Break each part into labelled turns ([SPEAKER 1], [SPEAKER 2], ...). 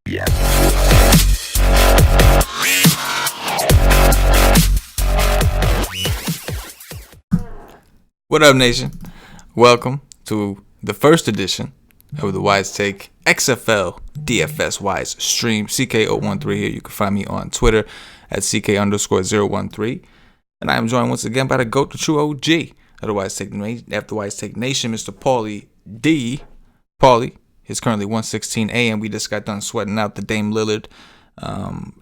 [SPEAKER 1] Yeah.
[SPEAKER 2] What up, nation? Welcome to the first edition of the Wise Take XFL DFS Wise Stream. CK013 here. You can find me on Twitter at CK_013. And I am joined once again by the GOAT, the true OG of the Wise Take Nation, Mr. Paulie D. Paulie is currently 1:16 a.m. We just got done sweating out the Dame Lillard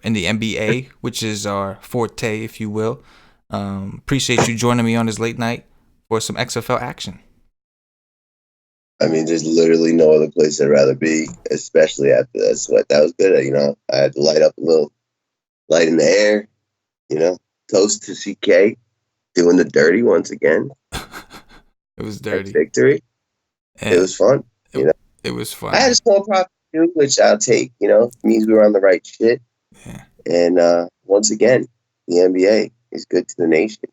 [SPEAKER 2] in the NBA, which is our forte, if you will. Appreciate you joining me on this late night for some XFL action.
[SPEAKER 3] I mean, there's literally no other place I'd rather be, especially after that sweat. That was good. I had to light up a little light in the air, toast to CK, doing the dirty once again.
[SPEAKER 2] It was dirty.
[SPEAKER 3] Victory. And it was fun.
[SPEAKER 2] It was fun.
[SPEAKER 3] I had a small profit too, which I'll take, it means we were on the right shit.
[SPEAKER 2] Yeah.
[SPEAKER 3] And once again, the NBA is good to the nation.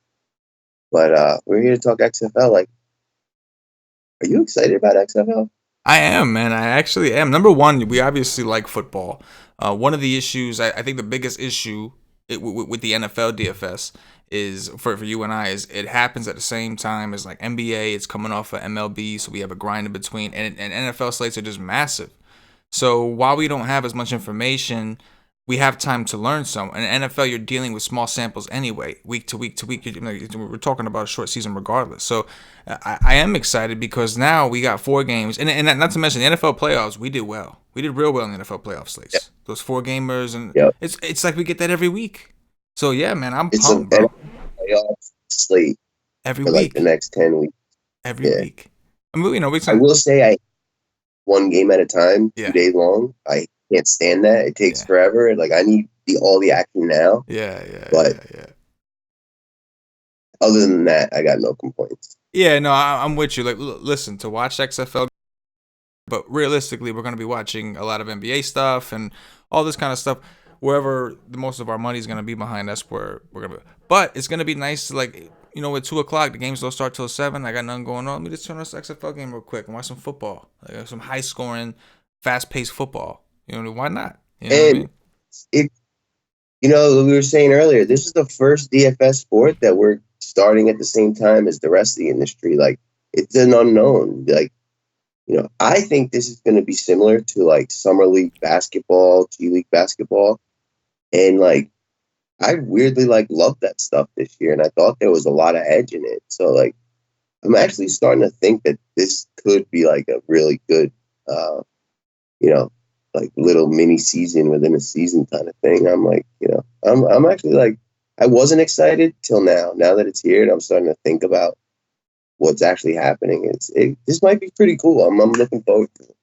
[SPEAKER 3] But we're here to talk XFL. Are you excited about XFL?
[SPEAKER 2] I am, man. I actually am. Number one, we obviously like football. One of the issues, I think the biggest issue with the NFL DFS is, for you and I, is it happens at the same time as like NBA. It's coming off of MLB, so we have a grind in between. And NFL slates are just massive. So while we don't have as much information, we have time to learn some. In NFL, you're dealing with small samples anyway, week to week to week. We're talking about a short season regardless. So I am excited because now we got 4 games. And not to mention the NFL playoffs, we did well. We did real well in the NFL playoff slates. Yep. Those 4 gamers. And it's like we get that every week. So, yeah, man, I'm pumped, bro.
[SPEAKER 3] Playoff slate
[SPEAKER 2] every
[SPEAKER 3] for
[SPEAKER 2] week.
[SPEAKER 3] The next 10 weeks.
[SPEAKER 2] Every week. I mean,
[SPEAKER 3] I will say one game at a time, 2 days long. I can't stand that. It takes forever. I need all the action now. But other than that, I got no complaints.
[SPEAKER 2] Yeah, no, I'm with you. Listen, to watch XFL, but realistically, we're going to be watching a lot of NBA stuff and all this kind of stuff. Wherever the most of our money is going to be behind, that's where we're going to be. But it's going to be nice to, at 2 o'clock, the games don't start till 7. I got nothing going on. Let me just turn on this XFL game real quick and watch some football. Some high-scoring, fast-paced football. Why not? You know what I mean?
[SPEAKER 3] We were saying earlier, this is the first DFS sport that we're starting at the same time as the rest of the industry. It's an unknown. I think this is going to be similar to summer league basketball, G League basketball. And I weirdly love that stuff this year. And I thought there was a lot of edge in it. So I'm actually starting to think that this could be a really good, little mini season within a season kind of thing. I'm actually I wasn't excited till now. Now that it's here and I'm starting to think about what's actually happening, this might be pretty cool. I'm looking forward to it.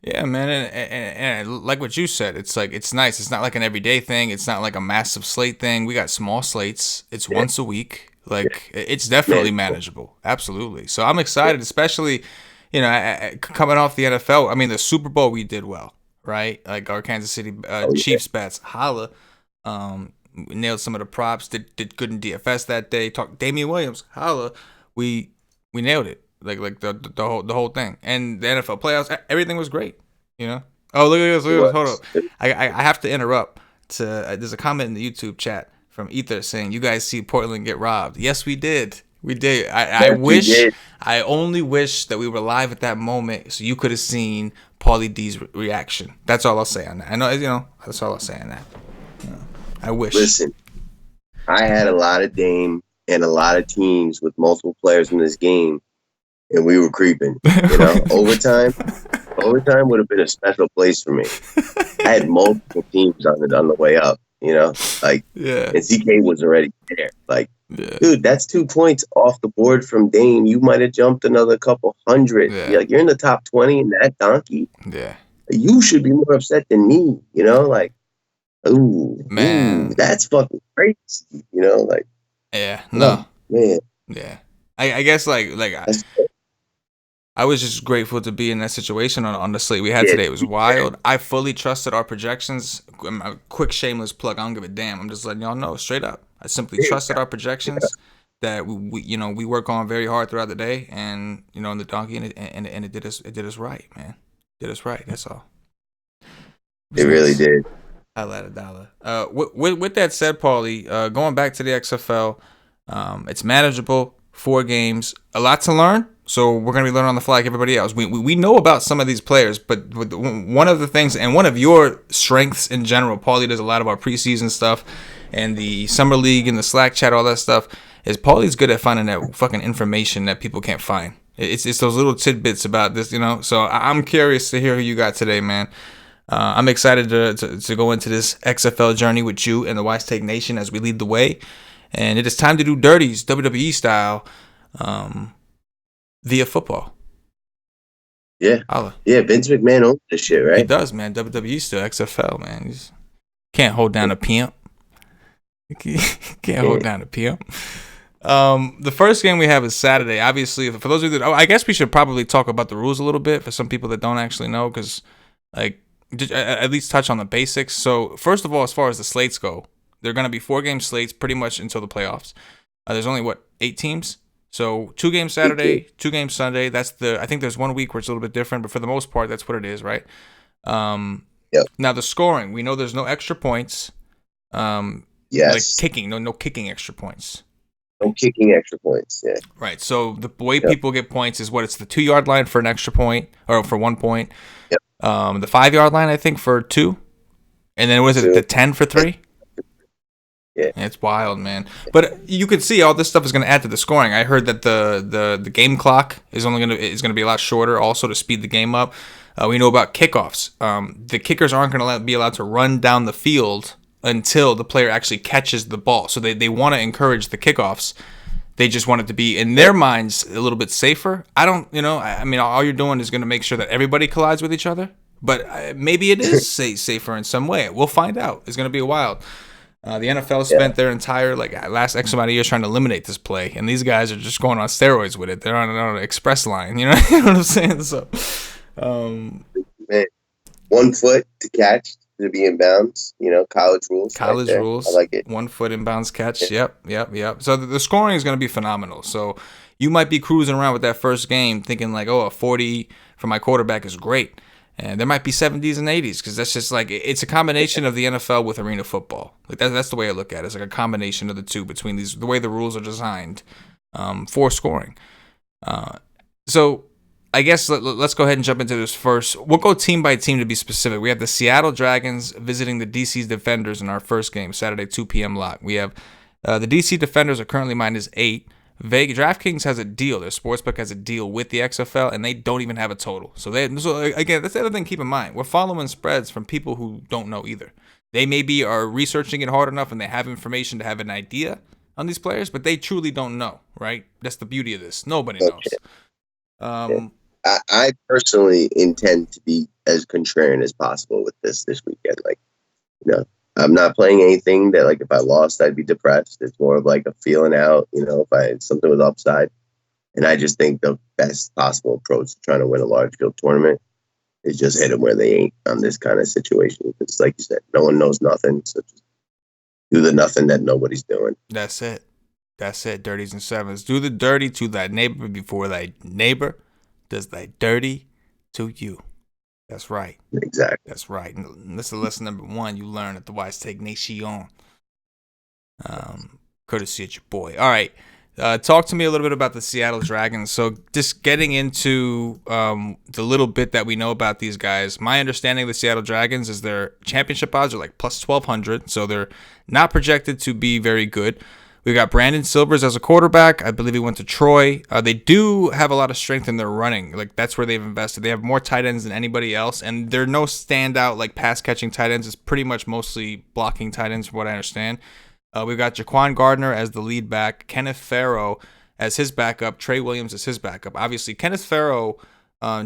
[SPEAKER 2] Yeah, man, and like what you said, it's nice. It's not like an everyday thing. It's not like a massive slate thing. We got small slates. It's once a week. It's definitely manageable. Absolutely. So I'm excited, especially, coming off the NFL. I mean, the Super Bowl, we did well, right? Our Kansas City Chiefs bets, holla. We nailed some of the props. Did good in DFS that day. Talk Damian Williams, holla. We nailed it. The whole thing. And the NFL playoffs, everything was great. Oh, look at this. Hold up. I have to interrupt. There's a comment in the YouTube chat from Ether saying, "You guys see Portland get robbed." Yes, we did. We did. I only wish that we were live at that moment so you could have seen Paulie D's reaction. That's all I'll say on that. I know, that's all I'll say on that. I wish.
[SPEAKER 3] Listen, I had a lot of Dame and a lot of teams with multiple players in this game. And we were creeping, Overtime would have been a special place for me. I had multiple teams on the way up, and CK was already there. Dude, that's 2 points off the board from Dame. You might have jumped another couple hundred.
[SPEAKER 2] Yeah.
[SPEAKER 3] You're in the top 20 in that donkey.
[SPEAKER 2] Yeah.
[SPEAKER 3] You should be more upset than me, ooh, that's fucking crazy,
[SPEAKER 2] Yeah, no.
[SPEAKER 3] Man.
[SPEAKER 2] Yeah. I guess I was just grateful to be in that situation on the slate we had today. It was wild. I fully trusted our projections. A quick shameless plug. I don't give a damn. I'm just letting y'all know straight up. I simply trusted our projections that we work on very hard throughout the day, and in the donkey, and it did us right, man. Did us right. That's all.
[SPEAKER 3] It really
[SPEAKER 2] nice.
[SPEAKER 3] did.
[SPEAKER 2] I let a dollar. With that said, Paulie, going back to the XFL, it's manageable. 4 games, a lot to learn. So we're gonna be learning on the fly like everybody else. We know about some of these players, but one of the things and one of your strengths in general, Paulie does a lot of our preseason stuff and the summer league and the Slack chat, all that stuff. Is Paulie's good at finding that fucking information that people can't find. It's those little tidbits about this, you know. So I'm curious to hear who you got today, man. I'm excited to go into this XFL journey with you and the Wise Take Nation as we lead the way. And it is time to do dirties, WWE style, via football.
[SPEAKER 3] Yeah.
[SPEAKER 2] Holla.
[SPEAKER 3] Yeah, Vince McMahon owns this shit,
[SPEAKER 2] He
[SPEAKER 3] right?
[SPEAKER 2] does, man. WWE still XFL, man. He can't hold down a pimp. Can't hold down a pimp. The first game we have is Saturday. Obviously, for those of you that, I guess we should probably talk about the rules a little bit for some people that don't actually know, because like at least touch on the basics. So first of all, as far as the slates go, they're going to be 4-game slates pretty much until the playoffs. There's only 8 teams. So 2 games Saturday, 2 games Sunday. I think there's 1 week where it's a little bit different, but for the most part, that's what it is, right?
[SPEAKER 3] Yep.
[SPEAKER 2] Now the scoring, we know there's no extra points. Like
[SPEAKER 3] Yes.
[SPEAKER 2] kicking, no kicking extra points.
[SPEAKER 3] No kicking extra points. Yeah.
[SPEAKER 2] Right. So the way people get points is it's the 2-yard line for an extra point or for 1 point.
[SPEAKER 3] Yep.
[SPEAKER 2] The 5-yard line, I think, for 2. And then was it the 10 for 3?
[SPEAKER 3] Yeah.
[SPEAKER 2] It's wild, man. But you can see all this stuff is going to add to the scoring. I heard that the game clock is going to be a lot shorter, also to speed the game up. We know about kickoffs. The kickers aren't going to be allowed to run down the field until the player actually catches the ball. So they want to encourage the kickoffs. They just want it to be, in their minds, a little bit safer. I mean, all you're doing is going to make sure that everybody collides with each other. But maybe it is safer in some way. We'll find out. It's going to be a wild. The NFL spent their entire last X amount of years trying to eliminate this play, and these guys are just going on steroids with it. They're on an express line, you know what I'm saying? So,
[SPEAKER 3] Man, 1 foot to catch to be in bounds. College rules.
[SPEAKER 2] College
[SPEAKER 3] right
[SPEAKER 2] rules.
[SPEAKER 3] I like it.
[SPEAKER 2] 1 foot inbounds catch. Yep. So the scoring is going to be phenomenal. So you might be cruising around with that first game thinking a 40 for my quarterback is great. And there might be 70s and 80s because that's just it's a combination of the NFL with arena football. That's the way I look at it. It's like a combination of the two between the way the rules are designed for scoring. So I guess let's go ahead and jump into this first. We'll go team by team to be specific. We have the Seattle Dragons visiting the DC Defenders in our first game, Saturday 2 p.m. lock. We have the DC Defenders are currently -8. DraftKings has a deal. Their sportsbook has a deal with the XFL, and they don't even have a total. So again, that's the other thing to keep in mind. We're following spreads from people who don't know either. They maybe are researching it hard enough, and they have information to have an idea on these players, but they truly don't know, right? That's the beauty of this. Nobody knows.
[SPEAKER 3] I personally intend to be as contrarian as possible with this weekend. I'm not playing anything that if I lost, I'd be depressed. It's more of a feeling out, if something was upside. And I just think the best possible approach to trying to win a large field tournament is just hit them where they ain't on this kind of situation. It's like you said, no one knows nothing. So just do the nothing that nobody's doing.
[SPEAKER 2] That's it. Dirties and sevens. Do the dirty to thy neighbor before thy neighbor does thy dirty to you. That's right.
[SPEAKER 3] Exactly.
[SPEAKER 2] That's right. And this is lesson number 1 you learn at the Wise Take Nation. Courtesy of your boy. All right. Talk to me a little bit about the Seattle Dragons. So just getting into the little bit that we know about these guys, my understanding of the Seattle Dragons is their championship odds are plus 1,200. So they're not projected to be very good. We've got Brandon Silvers as a quarterback. I believe he went to Troy. They do have a lot of strength in their running. That's where they've invested. They have more tight ends than anybody else, and they're no standout pass-catching tight ends. It's pretty much mostly blocking tight ends from what I understand. We've got Jaquan Gardner as the lead back, Kenneth Farrow as his backup, Trey Williams as his backup. Obviously, Kenneth Farrow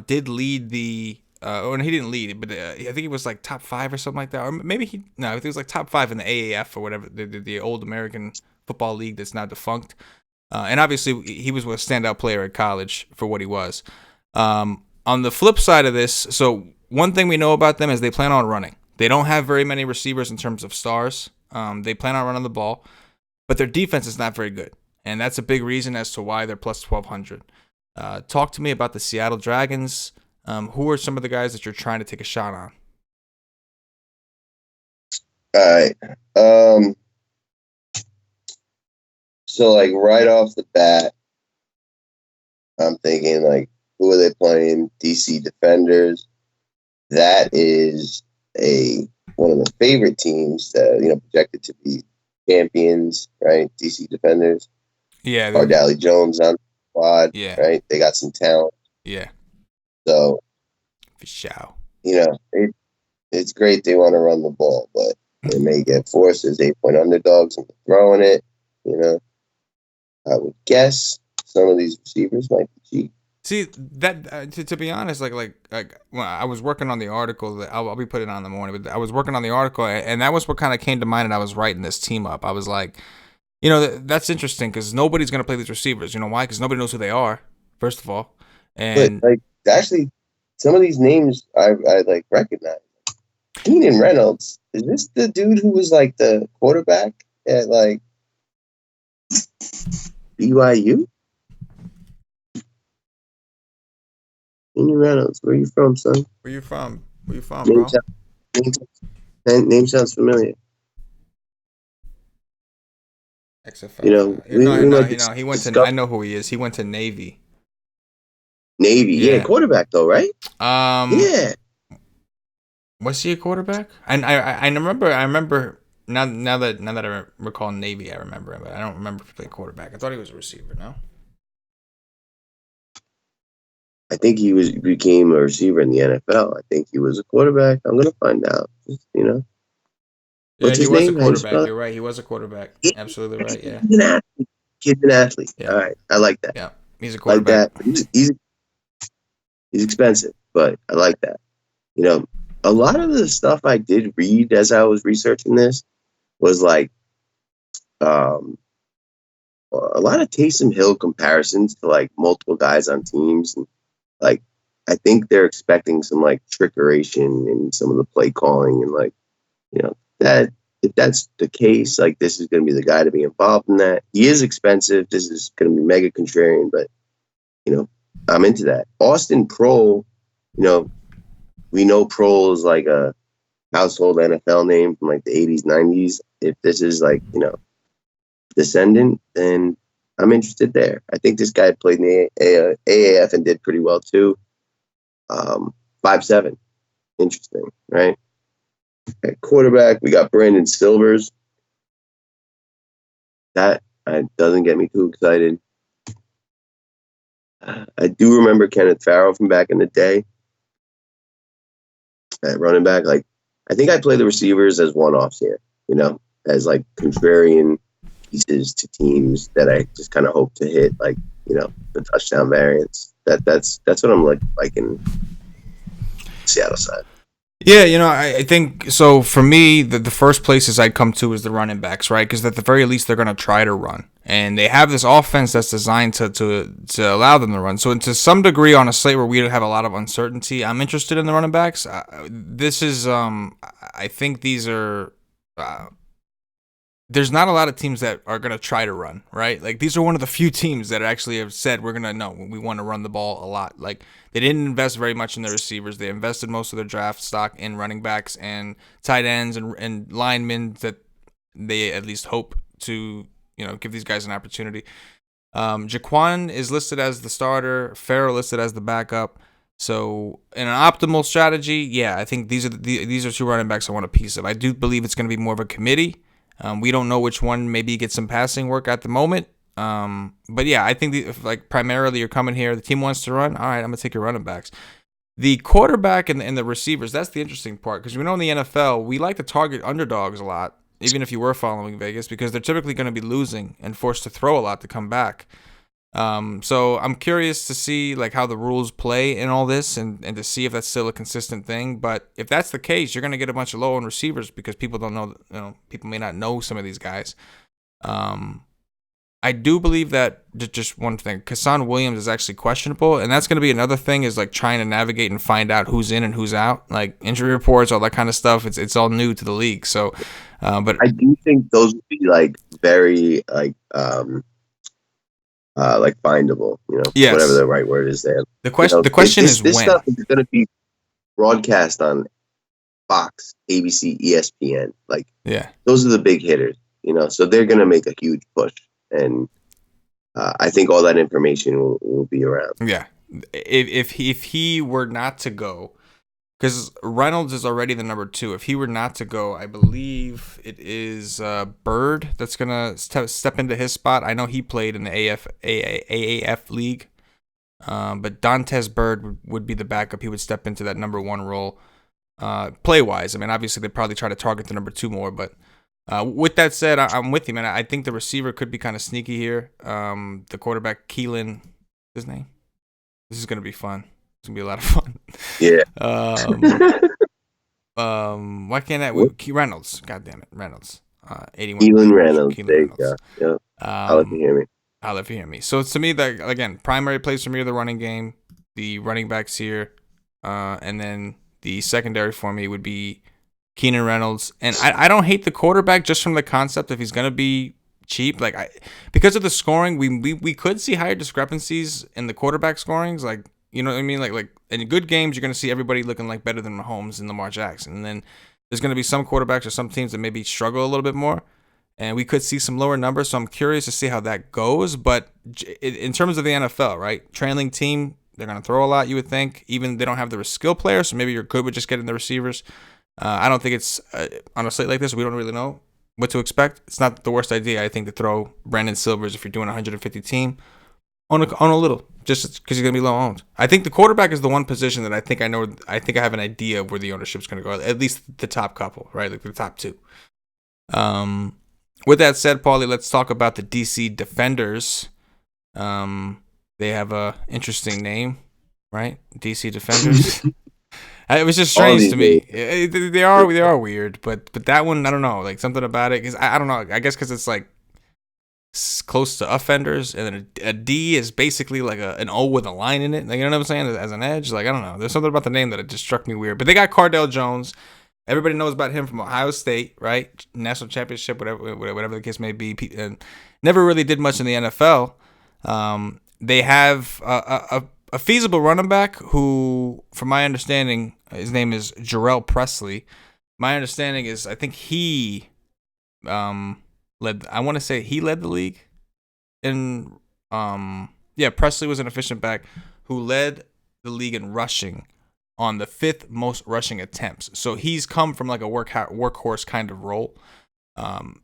[SPEAKER 2] did lead the or he didn't lead it, but I think he was top 5 or something like that. Or maybe I think it was top 5 in the AAF or whatever, the old American Football League that's now defunct. And obviously, he was a standout player at college for what he was. On the flip side of this, so one thing we know about them is they plan on running. They don't have very many receivers in terms of stars. They plan on running the ball, but their defense is not very good. And that's a big reason as to why they're plus 1,200. Talk to me about the Seattle Dragons. Who are some of the guys that you're trying to take a shot on?
[SPEAKER 3] All right. So like right off the bat, I'm thinking like, who are they playing? DC Defenders. That is one of the favorite teams that projected to be champions, right? DC Defenders.
[SPEAKER 2] Yeah.
[SPEAKER 3] Ardali Jones on the squad,
[SPEAKER 2] Yeah.
[SPEAKER 3] right? They got some talent.
[SPEAKER 2] Yeah.
[SPEAKER 3] So
[SPEAKER 2] For sure.
[SPEAKER 3] It's great they want to run the ball, but they may get forced as 8-point underdogs and throwing it. I would guess some of these receivers might be cheap.
[SPEAKER 2] See that to be honest, like well, I was working on the article that I'll be putting on in the morning, but I was working on the article, and that was what kind of came to mind. And I was writing this team up. I was like, that's interesting because nobody's gonna play these receivers. You know why? Because nobody knows who they are. First of all, and
[SPEAKER 3] But like actually, some of these names I like recognize. Keenan Reynolds, is this the dude who was like the quarterback at like BYU? Keenan Reynolds, where you from, son?
[SPEAKER 2] Where you from,
[SPEAKER 3] Name
[SPEAKER 2] bro?
[SPEAKER 3] Name sounds familiar.
[SPEAKER 2] XFL.
[SPEAKER 3] We
[SPEAKER 2] He went to.
[SPEAKER 3] discuss
[SPEAKER 2] I know who he is. He went to Navy.
[SPEAKER 3] Navy. Yeah, quarterback though, right? Yeah.
[SPEAKER 2] Was he a quarterback? And I remember now that I recall Navy, I remember him, but I don't remember if he played quarterback. I thought he was a receiver. No.
[SPEAKER 3] I think he became a receiver in the NFL. I think he was a quarterback. I'm gonna find out.
[SPEAKER 2] Yeah,
[SPEAKER 3] What's his
[SPEAKER 2] he was a
[SPEAKER 3] name?
[SPEAKER 2] quarterback. You're right. He was a quarterback. Absolutely right. Yeah.
[SPEAKER 3] Kid's an athlete.
[SPEAKER 2] Yeah.
[SPEAKER 3] All right, I like that.
[SPEAKER 2] Yeah, he's a quarterback.
[SPEAKER 3] Like that. But he's expensive, but I like that. A lot of the stuff I did read as I was researching this was like a lot of Taysom Hill comparisons to like multiple guys on teams, and like I think they're expecting some like trickeration in some of the play calling, and like that if that's the case, like this is going to be the guy to be involved in that. He is expensive. This is going to be mega contrarian, but I'm into that. Austin Prohl, we know Prohl is like a household NFL name from like the 80s, 90s. If this is like, descendant, then I'm interested there. I think this guy played in the AAF and did pretty well too. 5'7". Interesting, right? At quarterback, we got Brandon Silvers. That doesn't get me too excited. I do remember Kenneth Farrell from back in the day at running back. Like, I think I play the receivers as one-offs here, as like contrarian pieces to teams that I just kind of hope to hit, like, the touchdown variance. That's what I'm like in Seattle side.
[SPEAKER 2] Yeah, I think so. For me, the first places I'd come to is the running backs, right? Because at the very least, they're going to try to run, and they have this offense that's designed to allow them to run. So, to some degree, on a slate where we have a lot of uncertainty, I'm interested in the running backs. This is, I think these are. There's not a lot of teams that are going to try to run, right? Like, these are one of the few teams that actually have said, we want to run the ball a lot. Like, they didn't invest very much in their receivers. They invested most of their draft stock in running backs and tight ends and linemen that they at least hope to, give these guys an opportunity. Jaquan is listed as the starter. Farrell listed as the backup. So in an optimal strategy, yeah, I think these are two running backs I want a piece of. I do believe it's going to be more of a committee. We don't know which one maybe gets some passing work at the moment. But yeah, I think if like primarily you're coming here, the team wants to run. All right, I'm gonna take your running backs. The quarterback and the receivers, that's the interesting part because we know in the NFL we like to target underdogs a lot, even if you were following Vegas, because they're typically going to be losing and forced to throw a lot to come back. So I'm curious to see like how the rules play in all this and to see if that's still a consistent thing. But if that's the case, you're going to get a bunch of low-end receivers because people don't know, people may not know some of these guys. I do believe that just one thing, Kassan Williams is actually questionable, and that's going to be another thing is like trying to navigate and find out who's in and who's out, like injury reports, all that kind of stuff. It's all new to the league. So, but
[SPEAKER 3] I do think those would be like very like findable,
[SPEAKER 2] yes.
[SPEAKER 3] Whatever the right word is there.
[SPEAKER 2] The question is
[SPEAKER 3] this
[SPEAKER 2] when.
[SPEAKER 3] stuff is going to be broadcast on Fox, ABC, ESPN. Like,
[SPEAKER 2] Yeah.
[SPEAKER 3] those are the big hitters, so they're going to make a huge push. And I think all that information will be around.
[SPEAKER 2] Yeah. If he were not to go, because Reynolds is already the number 2. If he were not to go, I believe it is Bird that's gonna step into his spot. I know he played in the AAF league, but Dantes Bird would be the backup. He would step into that number 1 role. Play wise, I mean, obviously they probably try to target the number 2 more, but with that said, I'm with you, man. I think the receiver could be kind of sneaky here. The quarterback, Keelan, his name. This is gonna be fun. It's gonna be a lot of fun.
[SPEAKER 3] Yeah.
[SPEAKER 2] Why can't I? Reynolds. God damn it, Reynolds. 81.
[SPEAKER 3] Keelan Reynolds.
[SPEAKER 2] Keelan
[SPEAKER 3] There you
[SPEAKER 2] Reynolds.
[SPEAKER 3] go. Yep. I'll let you hear me.
[SPEAKER 2] I'll let you hear me. So to me, that again, primary plays for me are the running game, the running backs here, and then the secondary for me would be Keenan Reynolds. And I don't hate the quarterback just from the concept if he's gonna be cheap. Like because of the scoring, we could see higher discrepancies in the quarterback scorings. Like, you know what I mean? Like in good games, you're gonna see everybody looking like better than Mahomes and Lamar Jackson. And then there's gonna be some quarterbacks or some teams that maybe struggle a little bit more, and we could see some lower numbers. So I'm curious to see how that goes. But in terms of the NFL, right? Trailing team, they're gonna throw a lot. You would think, even they don't have the skill players, so maybe you're good with just getting the receivers. I don't think it's on a slate like this. We don't really know what to expect. It's not the worst idea, I think, to throw Brandon Silvers if you're doing a 150 team on a little, just because he's gonna be low owned. I think the quarterback is the one position that I think I have an idea of where the ownership's gonna go. At least the top couple, right? Like the top 2. With that said, Paulie, let's talk about the DC Defenders. They have a interesting name, right? DC Defenders. It was just strange to me. They are weird, but that one, I don't know, like something about it. Because I don't know. I guess because it's like close to offenders, and then a D is basically like an O with a line in it. Like, you know what I'm saying? As an edge, like I don't know. There's something about the name that it just struck me weird. But they got Cardale Jones. Everybody knows about him from Ohio State, right? National championship, whatever the case may be. And never really did much in the NFL. They have a feasible running back who, from my understanding, his name is Jarrell Presley. My understanding is I think he led the league in Presley was an efficient back who led the league in rushing on the 5th most rushing attempts. So he's come from like a workhorse kind of role.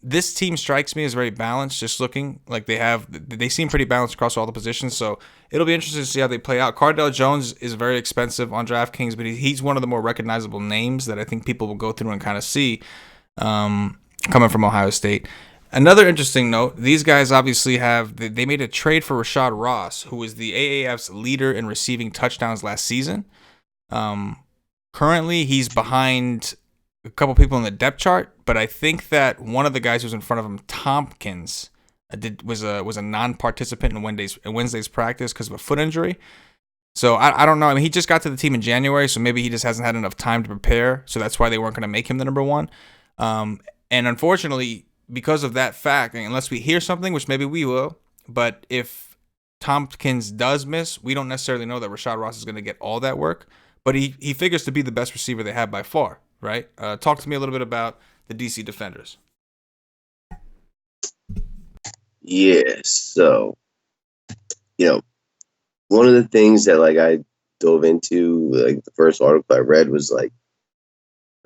[SPEAKER 2] This team strikes me as very balanced, just looking like they seem pretty balanced across all the positions. So it'll be interesting to see how they play out. Cardale Jones is very expensive on DraftKings, but he's one of the more recognizable names that I think people will go through and kind of see coming from Ohio State. Another interesting note, these guys obviously they made a trade for Rashad Ross, who was the AAF's leader in receiving touchdowns last season. Currently, he's behind a couple people in the depth chart, but I think that one of the guys who's in front of him, Tompkins, was a non-participant in Wednesday's practice because of a foot injury. So I don't know. I mean, he just got to the team in January, so maybe he just hasn't had enough time to prepare. So that's why they weren't going to make him the number 1. And unfortunately, because of that fact, unless we hear something, which maybe we will, but if Tompkins does miss, we don't necessarily know that Rashad Ross is going to get all that work. But he figures to be the best receiver they have by far, right? Talk to me a little bit about the DC Defenders.
[SPEAKER 3] Yeah, so, one of the things that like I dove into, like the first article I read was like,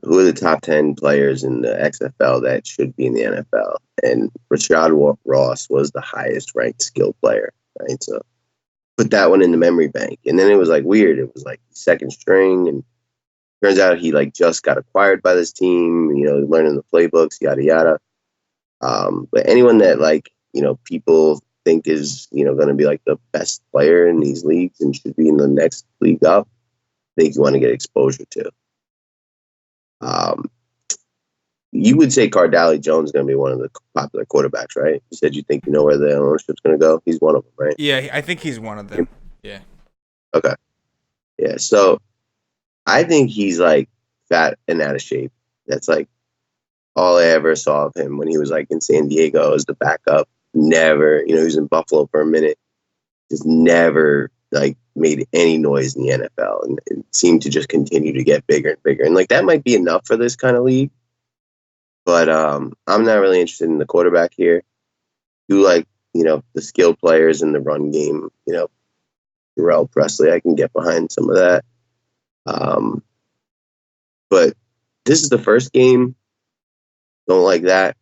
[SPEAKER 3] who are the top 10 players in the XFL that should be in the NFL? And Rashad Ross was the highest ranked skill player, right? So put that one in the memory bank. And then it was like weird. It was like second string, and turns out he like just got acquired by this team, learning the playbooks, yada, yada. But anyone that like, people think is, going to be like the best player in these leagues and should be in the next league up, I think you want to get exposure to. You would say Cardale Jones is going to be one of the popular quarterbacks, right? You said you think you know where the ownership's going to go. He's one of them, right?
[SPEAKER 2] Yeah, I think he's one of them. Yeah.
[SPEAKER 3] Okay. Yeah, so I think he's like fat and out of shape. That's like all I ever saw of him when he was like in San Diego as the backup. Never, he was in Buffalo for a minute. Just never like made any noise in the NFL, and it seemed to just continue to get bigger and bigger. And like that might be enough for this kind of league, but I'm not really interested in the quarterback here. Do like the skill players in the run game. Terrell Presley, I can get behind some of that. But this is the first game. Don't like that.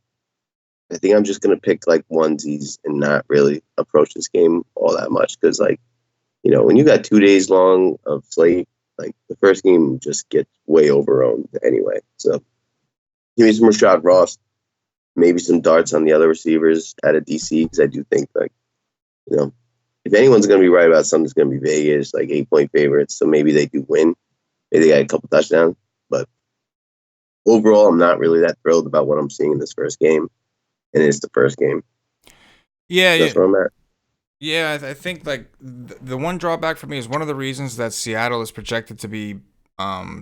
[SPEAKER 3] I think I'm just gonna pick like onesies and not really approach this game all that much because when you got 2 days long of slate, like the first game just gets way overowned anyway. So give me some Rashad Ross, maybe some darts on the other receivers out of DC because I do think if anyone's going to be right about something, it's going to be Vegas, like 8-point favorites. So maybe they do win. Maybe they got a couple touchdowns. But overall, I'm not really that thrilled about what I'm seeing in this first game. And it's the first game.
[SPEAKER 2] Yeah,
[SPEAKER 3] That's where I'm at.
[SPEAKER 2] Yeah, I think like the one drawback for me is one of the reasons that Seattle is projected to be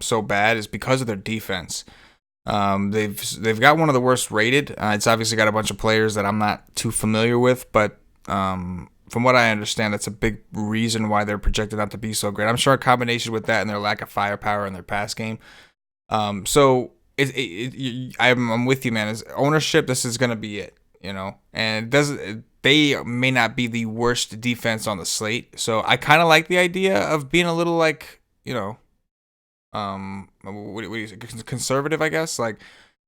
[SPEAKER 2] so bad is because of their defense. They've got one of the worst rated. It's obviously got a bunch of players that I'm not too familiar with, but from what I understand, that's a big reason why they're projected not to be so great. I'm sure a combination with that and their lack of firepower in their pass game. So I'm with you, man. As ownership, this is going to be it, and they may not be the worst defense on the slate. So I kind of like the idea of being a little like, what do you say, conservative, I guess, like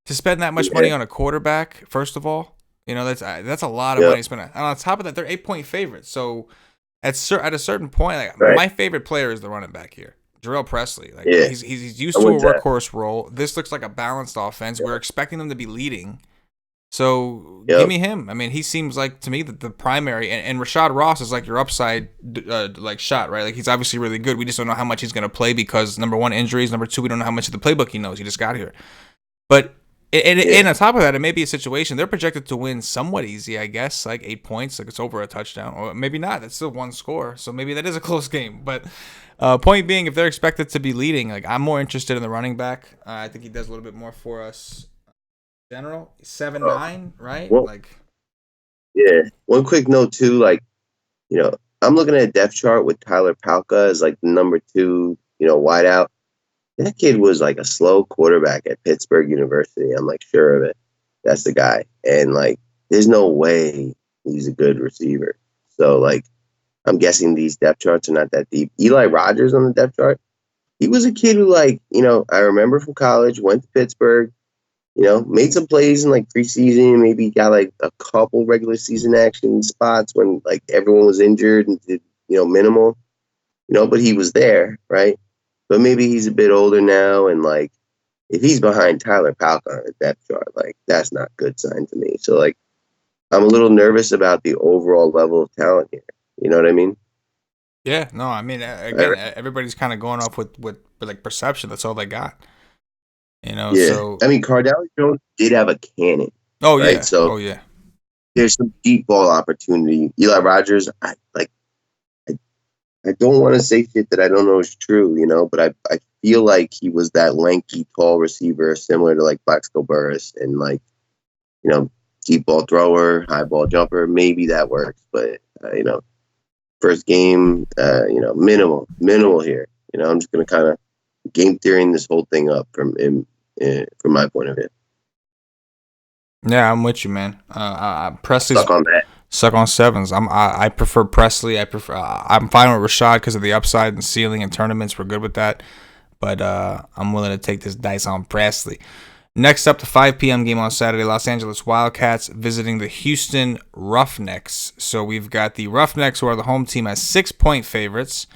[SPEAKER 2] to spend that much money on a quarterback. First of all, that's a lot of money to spend. And on top of that, they're 8-point favorites. So at a certain point, like my favorite player is the running back here, Terrell Presley. Like he's used to a workhorse role. This looks like a balanced offense. We're expecting them to be leading. So give me him. I mean, he seems like to me the primary, and Rashad Ross is like your upside like shot, right? Like he's obviously really good. We just don't know how much he's going to play because number one, injuries. Number two, we don't know how much of the playbook he knows. He just got here. But and on top of that, it may be a situation they're projected to win somewhat easy, I guess, like 8 points, like it's over a touchdown, or maybe not. That's still one score, so maybe that is a close game. But point being, if they're expected to be leading, like I'm more interested in the running back. I think he does a little bit more for us. General 7-9, right?
[SPEAKER 3] Well, one quick note too, I'm looking at a depth chart with Tyler Palka as like the number 2, wideout. That kid was like a slow quarterback at Pittsburgh University. I'm like sure of it. That's the guy. And like there's no way he's a good receiver. So like I'm guessing these depth charts are not that deep. Eli Rogers on the depth chart, he was a kid who I remember from college, went to Pittsburgh, made some plays in like preseason, maybe got like a couple regular season action spots when like everyone was injured and did, minimal, but he was there, right? But maybe he's a bit older now. And like, if he's behind Tyler Palka on the depth chart, like that's not a good sign to me. So like, I'm a little nervous about the overall level of talent here. You know what I mean?
[SPEAKER 2] Yeah, no, I mean, again, everybody's kind of going off with like perception. That's all they got.
[SPEAKER 3] Yeah.
[SPEAKER 2] So
[SPEAKER 3] I mean, Cardale Jones did have a cannon.
[SPEAKER 2] Oh
[SPEAKER 3] right?
[SPEAKER 2] yeah.
[SPEAKER 3] So there's some deep ball opportunity. Eli Rogers, I don't want to say shit that I don't know is true, but I feel like he was that lanky, tall receiver similar to like Plaxico Burress and like, deep ball thrower, high ball jumper. Maybe that works, but first game, minimal here. I'm just gonna kind of game theorying this whole thing up from my point of view.
[SPEAKER 2] Yeah, I'm with you, man. Presley's
[SPEAKER 3] Stuck on that.
[SPEAKER 2] Stuck on sevens. I prefer Presley. I'm fine with Rashad because of the upside and ceiling and tournaments. We're good with that. But I'm willing to take this dice on Presley. Next up, the 5 p.m. game on Saturday, Los Angeles Wildcats visiting the Houston Roughnecks. So we've got the Roughnecks, who are the home team, as 6-point favorites.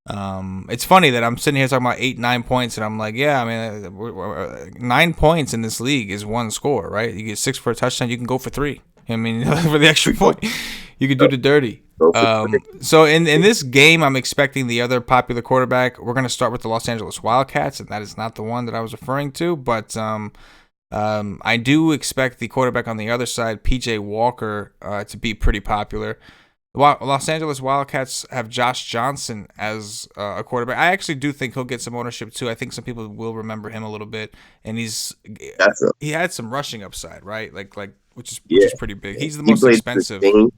[SPEAKER 2] It's funny that I'm sitting here talking about 8-9 points, and I'm like, yeah, I mean, 9 points in this league is one score, right? You get 6 for a touchdown, you can go for 3. I mean, for the extra point, you could do the dirty. So in this game, I'm expecting the other popular quarterback. We're going to start with the Los Angeles Wildcats, and that is not the one that I was referring to. But I do expect the quarterback on the other side, P.J. Walker, to be pretty popular. Los Angeles Wildcats have Josh Johnson as a quarterback. I actually do think he'll get some ownership too. I think some people will remember him a little bit, and he had some rushing upside, right? Which is pretty big. He's the most expensive.
[SPEAKER 3] The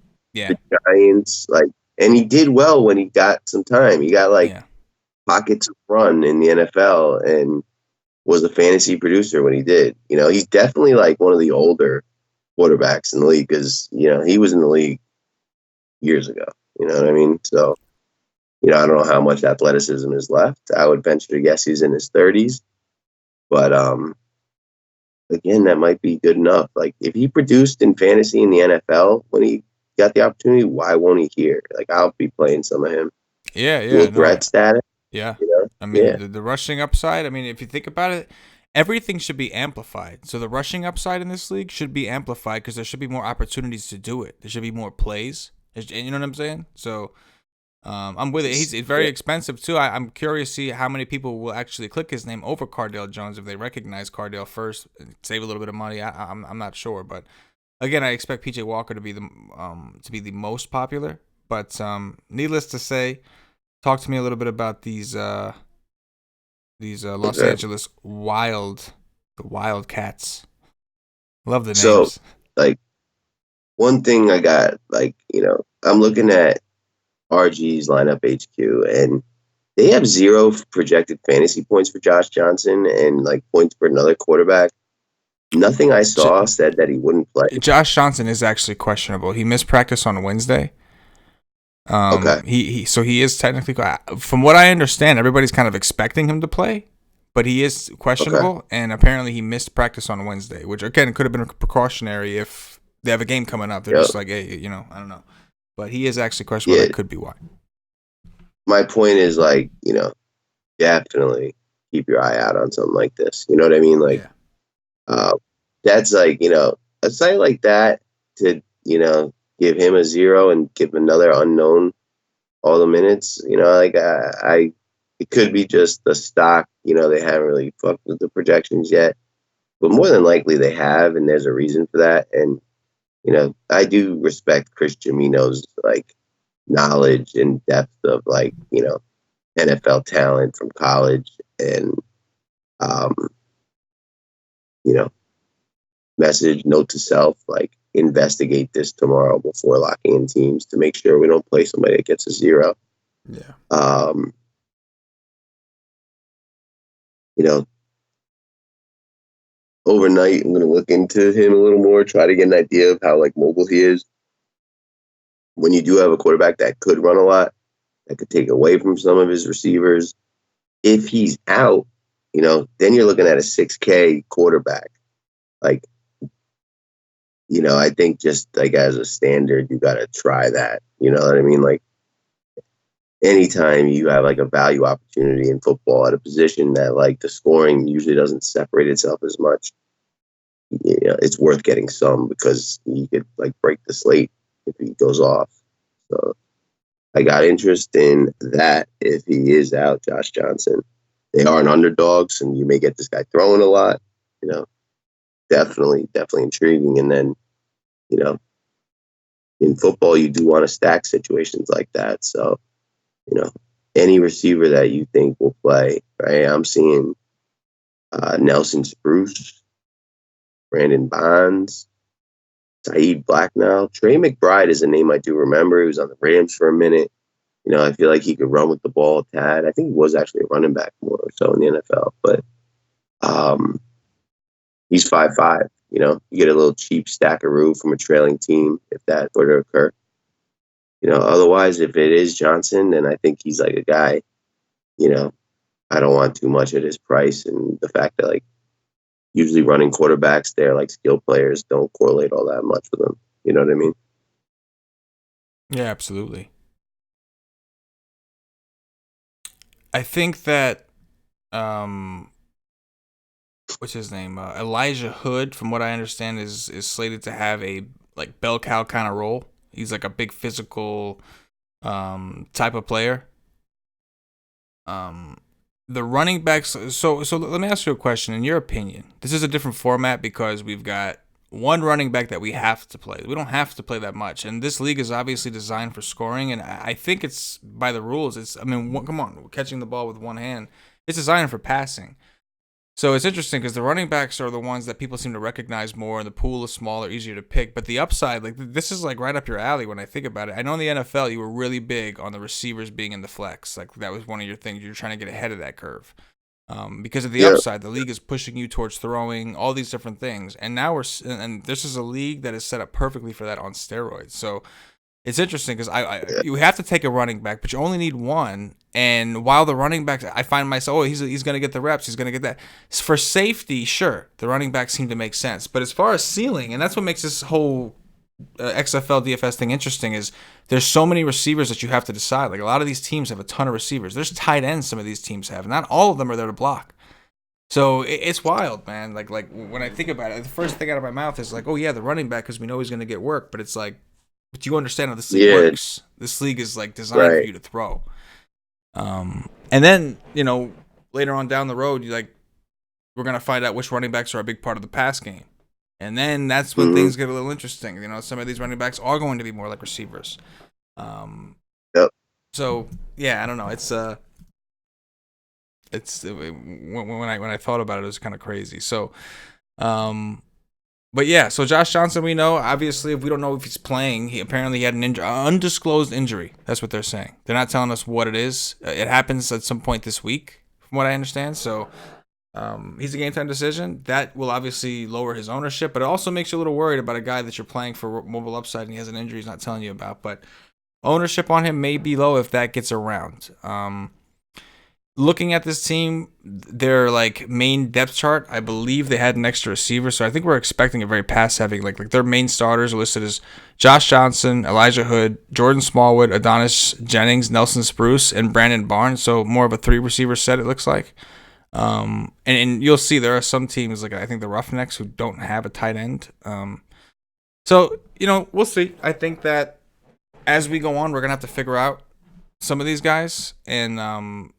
[SPEAKER 3] Giants, And he did well when he got some time. He got like
[SPEAKER 2] Yeah.
[SPEAKER 3] pockets of run in the NFL and was a fantasy producer when he did. He's definitely like one of the older quarterbacks in the league because, he was in the league years ago. You know what I mean? So, I don't know how much athleticism is left. I would venture to guess he's in his 30s. But again, that might be good enough. Like if he produced in fantasy in the NFL when he got the opportunity, why won't he here? Like I'll be playing some of him.
[SPEAKER 2] Yeah,
[SPEAKER 3] Dual
[SPEAKER 2] no.
[SPEAKER 3] threat status,
[SPEAKER 2] Yeah. I mean,
[SPEAKER 3] Yeah.
[SPEAKER 2] the rushing upside, I mean, if you think about it, everything should be amplified. So the rushing upside in this league should be amplified because there should be more opportunities to do it. There should be more plays. You know what I'm saying? So I'm with it. It's very expensive too. I'm curious to see how many people will actually click his name over Cardale Jones if they recognize Cardale first, and save a little bit of money. I'm not sure, but again, I expect PJ Walker to be the most popular. But needless to say, talk to me a little bit about these Los Angeles the Wildcats. Love the
[SPEAKER 3] So,
[SPEAKER 2] names.
[SPEAKER 3] like, one thing I got, like, I'm looking at RG's lineup HQ, and they have 0 projected fantasy points for Josh Johnson and, like, points for another quarterback. Nothing I saw said that he wouldn't play.
[SPEAKER 2] Josh Johnson is actually questionable. He missed practice on Wednesday.
[SPEAKER 3] Okay.
[SPEAKER 2] So he is technically, from what I understand, everybody's kind of expecting him to play, but he is questionable,
[SPEAKER 3] Okay.
[SPEAKER 2] and apparently he missed practice on Wednesday, which again could have been precautionary if they have a game coming up. They're just like, hey, I don't know, but he is actually questionable.
[SPEAKER 3] Yeah.
[SPEAKER 2] That could be why.
[SPEAKER 3] My point is, like, definitely keep your eye out on something like this. You know what I mean? Like, that's like, a site like that to, give him a 0 and give another unknown all the minutes, like it could be just the stock, they haven't really fucked with the projections yet, but more than likely they have, and there's a reason for that. And, I do respect Chris Jimino's like knowledge and depth of like, NFL talent from college and, um, you know, message, note to self, like investigate this tomorrow before locking in teams to make sure we don't play somebody that gets a 0.
[SPEAKER 2] Yeah.
[SPEAKER 3] You know, overnight, I'm going to look into him a little more, try to get an idea of how like mobile he is. When you do have a quarterback that could run a lot, that could take away from some of his receivers, if he's out, then you're looking at a 6K quarterback. Like, I think just like as a standard, you got to try that. You know what I mean? Like, anytime you have like a value opportunity in football at a position that like the scoring usually doesn't separate itself as much, it's worth getting some because he could like break the slate if he goes off. So I got interest in that if he is out, Josh Johnson. They are an underdogs, and you may get this guy throwing a lot. Definitely intriguing. And then, in football, you do want to stack situations like that. So, any receiver that you think will play, right? I'm seeing Nelson Spruce, Brandon Bonds, Saeed Blacknell. Trey McBride is a name I do remember. He was on the Rams for a minute. I feel like he could run with the ball a tad. I think he was actually a running back more or so in the NFL, but he's 5'5". You get a little cheap stackaroo from a trailing team if that were to occur. Otherwise, if it is Johnson, then I think he's like a guy, I don't want too much at his price. And the fact that, like, usually running quarterbacks, they're like skill players, don't correlate all that much with them. You know what I mean?
[SPEAKER 2] Yeah, absolutely. I think that, what's his name? Elijah Hood, from what I understand, is slated to have a like bell cow kind of role. He's like a big physical type of player. The running backs. So let me ask you a question. In your opinion, this is a different format because we've got one running back that we have to play. We don't have to play that much, and this league is obviously designed for scoring. And I think it's by the rules. Come on, catching the ball with one hand. It's designed for passing. So it's interesting because the running backs are the ones that people seem to recognize more, and the pool is smaller, easier to pick. But the upside, like this is like right up your alley when I think about it. I know in the NFL you were really big on the receivers being in the flex. Like that was one of your things. You're trying to get ahead of that curve. Because of the
[SPEAKER 3] Yeah,
[SPEAKER 2] upside, the league is pushing you towards throwing, all these different things. And now and this is a league that is set up perfectly for that on steroids. So it's interesting because
[SPEAKER 3] yeah,
[SPEAKER 2] you have to take a running back, but you only need one. And while the running backs, I find myself, oh, he's going to get the reps, he's going to get that. For safety, sure, the running backs seem to make sense. But as far as ceiling, and that's what makes this whole XFL DFS thing interesting, is there's so many receivers that you have to decide. Like a lot of these teams have a ton of receivers. There's tight ends some of these teams have. Not all of them are there to block. So it's wild, man. Like when I think about it, the first thing out of my mouth is like, oh yeah, the running back because we know he's going to get work. But it's like, but you understand how this league
[SPEAKER 3] yeah.
[SPEAKER 2] works. This league is like designed for
[SPEAKER 3] Right.
[SPEAKER 2] you to throw. And then later on down the road, we're gonna find out which running backs are a big part of the pass game, and then that's when
[SPEAKER 3] Mm-hmm.
[SPEAKER 2] things get a little interesting. Some of these running backs are going to be more like receivers. Um,
[SPEAKER 3] Yep.
[SPEAKER 2] so yeah, I don't know. It's when I thought about it, it was kind of crazy. So, but yeah, so Josh Johnson, we know, obviously, if we don't know if he's playing, he apparently had an undisclosed injury. That's what they're saying. They're not telling us what it is. It happens at some point this week, from what I understand. So he's a game time decision. That will obviously lower his ownership, but it also makes you a little worried about a guy that you're playing for mobile upside and he has an injury he's not telling you about. But ownership on him may be low if that gets around. Looking at this team, their like main depth chart, I believe they had an extra receiver, so I think we're expecting a very pass heavy. Like their main starters are listed as Josh Johnson, Elijah Hood, Jordan Smallwood, Adonis Jennings, Nelson Spruce, and Brandon Barnes. So more of a 3 receiver set, it looks like. And you'll see there are some teams like I think the Roughnecks who don't have a tight end. So we'll see. I think that as we go on, we're gonna have to figure out some of these guys and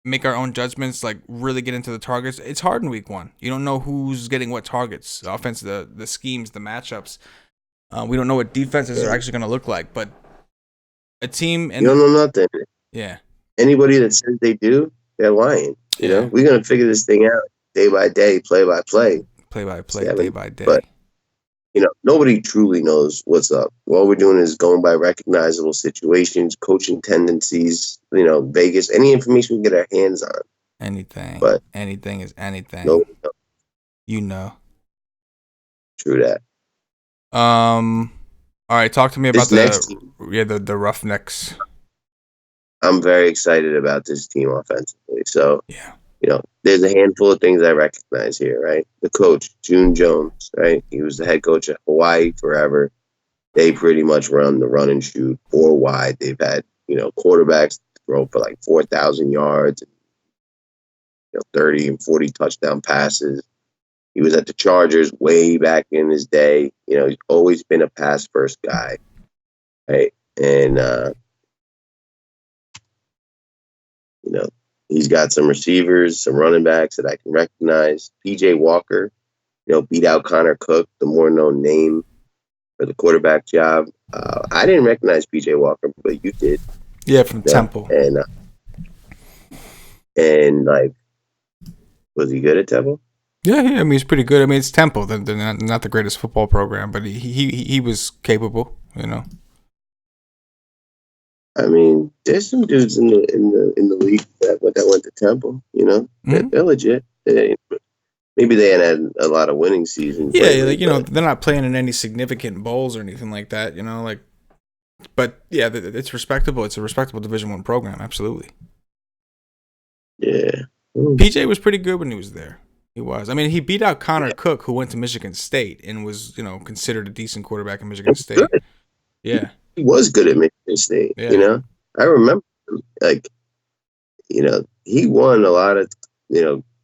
[SPEAKER 2] make our own judgments, like really get into the targets. It's hard in week 1. You don't know who's getting what targets, the offense, the schemes, the matchups. We don't know what defenses are actually going to look like, but a team and
[SPEAKER 3] You don't know nothing.
[SPEAKER 2] yeah,
[SPEAKER 3] Anybody that says they do, they're lying.
[SPEAKER 2] Yeah.
[SPEAKER 3] We're gonna figure this thing out day by day, play by play.
[SPEAKER 2] play by play,
[SPEAKER 3] Yeah,
[SPEAKER 2] day by day.
[SPEAKER 3] but nobody truly knows what's up. All we're doing is going by recognizable situations, coaching tendencies, Vegas, any information we get our hands on.
[SPEAKER 2] anything,
[SPEAKER 3] But
[SPEAKER 2] anything is anything.
[SPEAKER 3] no, true that.
[SPEAKER 2] All right, talk to me about
[SPEAKER 3] This next team,
[SPEAKER 2] the Roughnecks.
[SPEAKER 3] I'm very excited about this team offensively. So,
[SPEAKER 2] Yeah.
[SPEAKER 3] there's a handful of things I recognize here, right? The coach, June Jones, right? He was the head coach at Hawaii forever. They pretty much run the run and shoot 4 wide. They've had, quarterbacks throw for like 4,000 yards, 30 and 40 touchdown passes. He was at the Chargers way back in his day. He's always been a pass first guy, right? And, he's got some receivers, some running backs that I can recognize. PJ Walker, beat out Connor Cook, the more known name for the quarterback job. I didn't recognize PJ Walker, but you did.
[SPEAKER 2] Yeah, from Temple.
[SPEAKER 3] And like, was he good at Temple?
[SPEAKER 2] Yeah, I mean he's pretty good. I mean it's Temple, they're not the greatest football program, but he was capable,
[SPEAKER 3] I mean, there's some dudes in the league that went to Temple. They're legit. Maybe they had a lot of winning seasons.
[SPEAKER 2] Yeah,
[SPEAKER 3] lately,
[SPEAKER 2] they're not playing in any significant bowls or anything like that, but yeah, it's respectable. It's a respectable Division I program, absolutely.
[SPEAKER 3] Yeah.
[SPEAKER 2] PJ was pretty good when he was there. He was. I mean, he beat out Connor Cook, who went to Michigan State and was, considered a decent quarterback in Michigan State.
[SPEAKER 3] Good.
[SPEAKER 2] Yeah.
[SPEAKER 3] He was good at Michigan State.
[SPEAKER 2] Yeah.
[SPEAKER 3] I remember he won a lot of,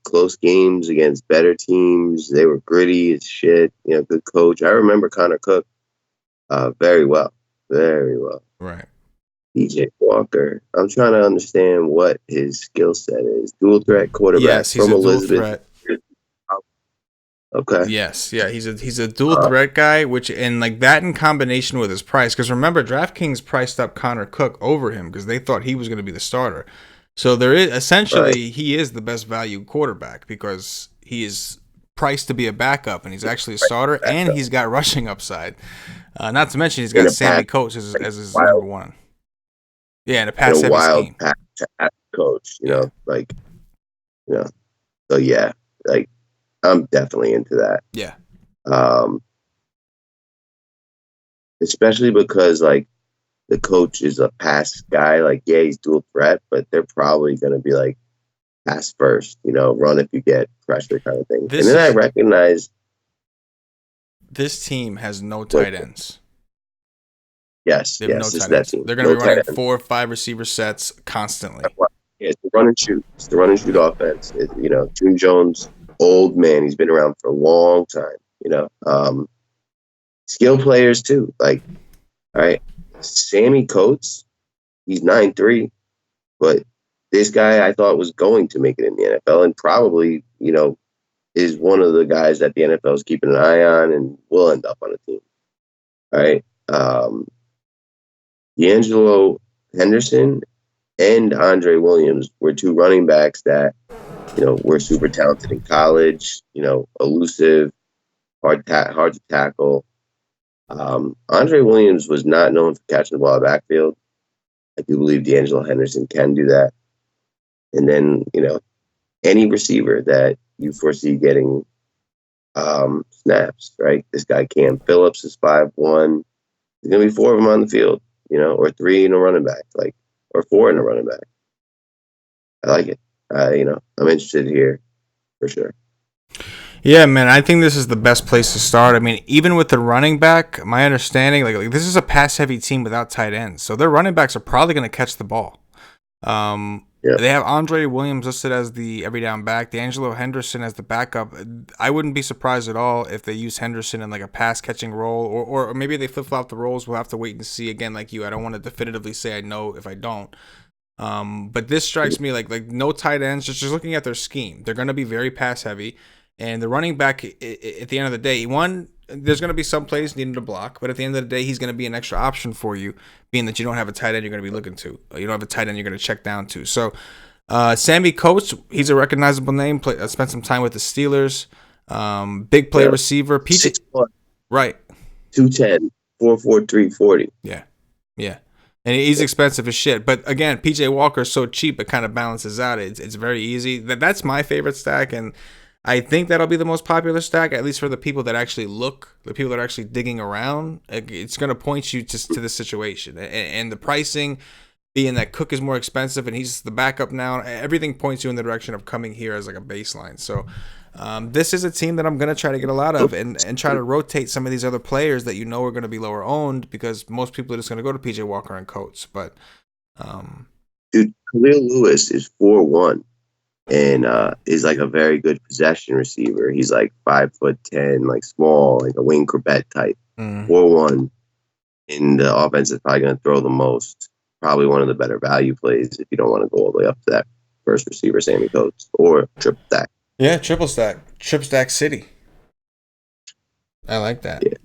[SPEAKER 3] close games against better teams. They were gritty as shit. Good coach. I remember Connor Cook very well. Very well.
[SPEAKER 2] Right.
[SPEAKER 3] PJ Walker. I'm trying to understand what his skill set is. Dual threat quarterback.
[SPEAKER 2] Yes, he's
[SPEAKER 3] from
[SPEAKER 2] a dual
[SPEAKER 3] Elizabeth.
[SPEAKER 2] threat.
[SPEAKER 3] Okay.
[SPEAKER 2] Yes, yeah, he's a dual threat guy, which and like that in combination with his price. Because remember, DraftKings priced up Connor Cook over him because they thought he was going to be the starter. So there is
[SPEAKER 3] Right.
[SPEAKER 2] essentially he is the best value quarterback because he is priced to be a backup and he's actually a starter
[SPEAKER 3] Back
[SPEAKER 2] and
[SPEAKER 3] up
[SPEAKER 2] he's got rushing upside. Not to mention he's
[SPEAKER 3] in
[SPEAKER 2] got
[SPEAKER 3] a pass,
[SPEAKER 2] Sammy Coates as his number
[SPEAKER 3] wild,
[SPEAKER 2] one. Yeah, in a
[SPEAKER 3] in a
[SPEAKER 2] pass heavy
[SPEAKER 3] wild
[SPEAKER 2] scheme.
[SPEAKER 3] pass coach.
[SPEAKER 2] Yeah.
[SPEAKER 3] You know. So yeah, like I'm definitely into that.
[SPEAKER 2] Yeah.
[SPEAKER 3] Um, especially because like the coach is a pass guy. Like, yeah, he's dual threat, but they're probably going to be like pass first, run if you get pressure kind of thing. And
[SPEAKER 2] This
[SPEAKER 3] then I
[SPEAKER 2] is
[SPEAKER 3] recognize
[SPEAKER 2] this team has no
[SPEAKER 3] what,
[SPEAKER 2] tight ends.
[SPEAKER 3] yes,
[SPEAKER 2] They have no
[SPEAKER 3] yes, it's
[SPEAKER 2] tight
[SPEAKER 3] that
[SPEAKER 2] ends.
[SPEAKER 3] team.
[SPEAKER 2] They're going to
[SPEAKER 3] No
[SPEAKER 2] be
[SPEAKER 3] tight
[SPEAKER 2] running
[SPEAKER 3] end.
[SPEAKER 2] 4 or 5 receiver sets constantly.
[SPEAKER 3] Yeah, it's the run and shoot. It's the run and shoot offense. June Jones, old man, he's been around for a long time. Skill players too. Like, all right, Sammy Coates, he's 9'3", but this guy I thought was going to make it in the NFL and probably, is one of the guys that the NFL is keeping an eye on and will end up on a team. All right. D'Angelo Henderson and Andre Williams were two running backs that, were super talented in college, elusive, hard to tackle. Andre Williams was not known for catching the ball out of the backfield. I do believe D'Angelo Henderson can do that. And then, any receiver that you foresee getting snaps, right? This guy Cam Phillips is 5'1". There's gonna be 4 of them on the field, or 3 in a running back, or 4 in a running back. I like it. I'm interested here for sure.
[SPEAKER 2] Yeah, man, I think this is the best place to start. I mean, even with the running back, my understanding, like this is a pass-heavy team without tight ends, so their running backs are probably going to catch the ball.
[SPEAKER 3] Yeah.
[SPEAKER 2] They have Andre Williams listed as the every down back, D'Angelo Henderson as the backup. I wouldn't be surprised at all if they use Henderson in like a pass-catching role, or maybe they flip-flop the roles. We'll have to wait and see. Again, like you, I don't want to definitively say I know if I don't. But this strikes me like no tight ends. Just looking at their scheme, they're going to be very pass-heavy. And the running back, at the end of the day, there's going to be some plays needing to block, but at the end of the day, he's going to be an extra option for you, being that you don't have a tight end you're going to be looking to. You don't have a tight end you're going to check down to. So, Sammy Coates, he's a recognizable name. Spent some time with the Steelers. Big play receiver. PJ,
[SPEAKER 3] 6'1",
[SPEAKER 2] right.
[SPEAKER 3] 210, 4'4", 340.
[SPEAKER 2] Yeah. And he's expensive as shit. But again, PJ Walker is so cheap, it kind of balances out. It's very easy. That's my favorite stack, and I think that'll be the most popular stack, at least for the people that actually look, the people that are actually digging around. It's going to point you to the situation. And the pricing, being that Cook is more expensive and he's the backup now, everything points you in the direction of coming here as like a baseline. So this is a team that I'm going to try to get a lot of and try to rotate some of these other players that are going to be lower owned, because most people are just going to go to PJ Walker and Coates. But
[SPEAKER 3] dude, Khalil Lewis is 4'1". And is like a very good possession receiver. He's like 5'10", like small, like a Wayne Corbett type. 4'1", and the offense is probably going to throw the most. Probably one of the better value plays if you don't want to go all the way up to that first receiver, Sammy Coates, or triple stack.
[SPEAKER 2] Yeah, triple stack city. I like that.
[SPEAKER 3] Yeah.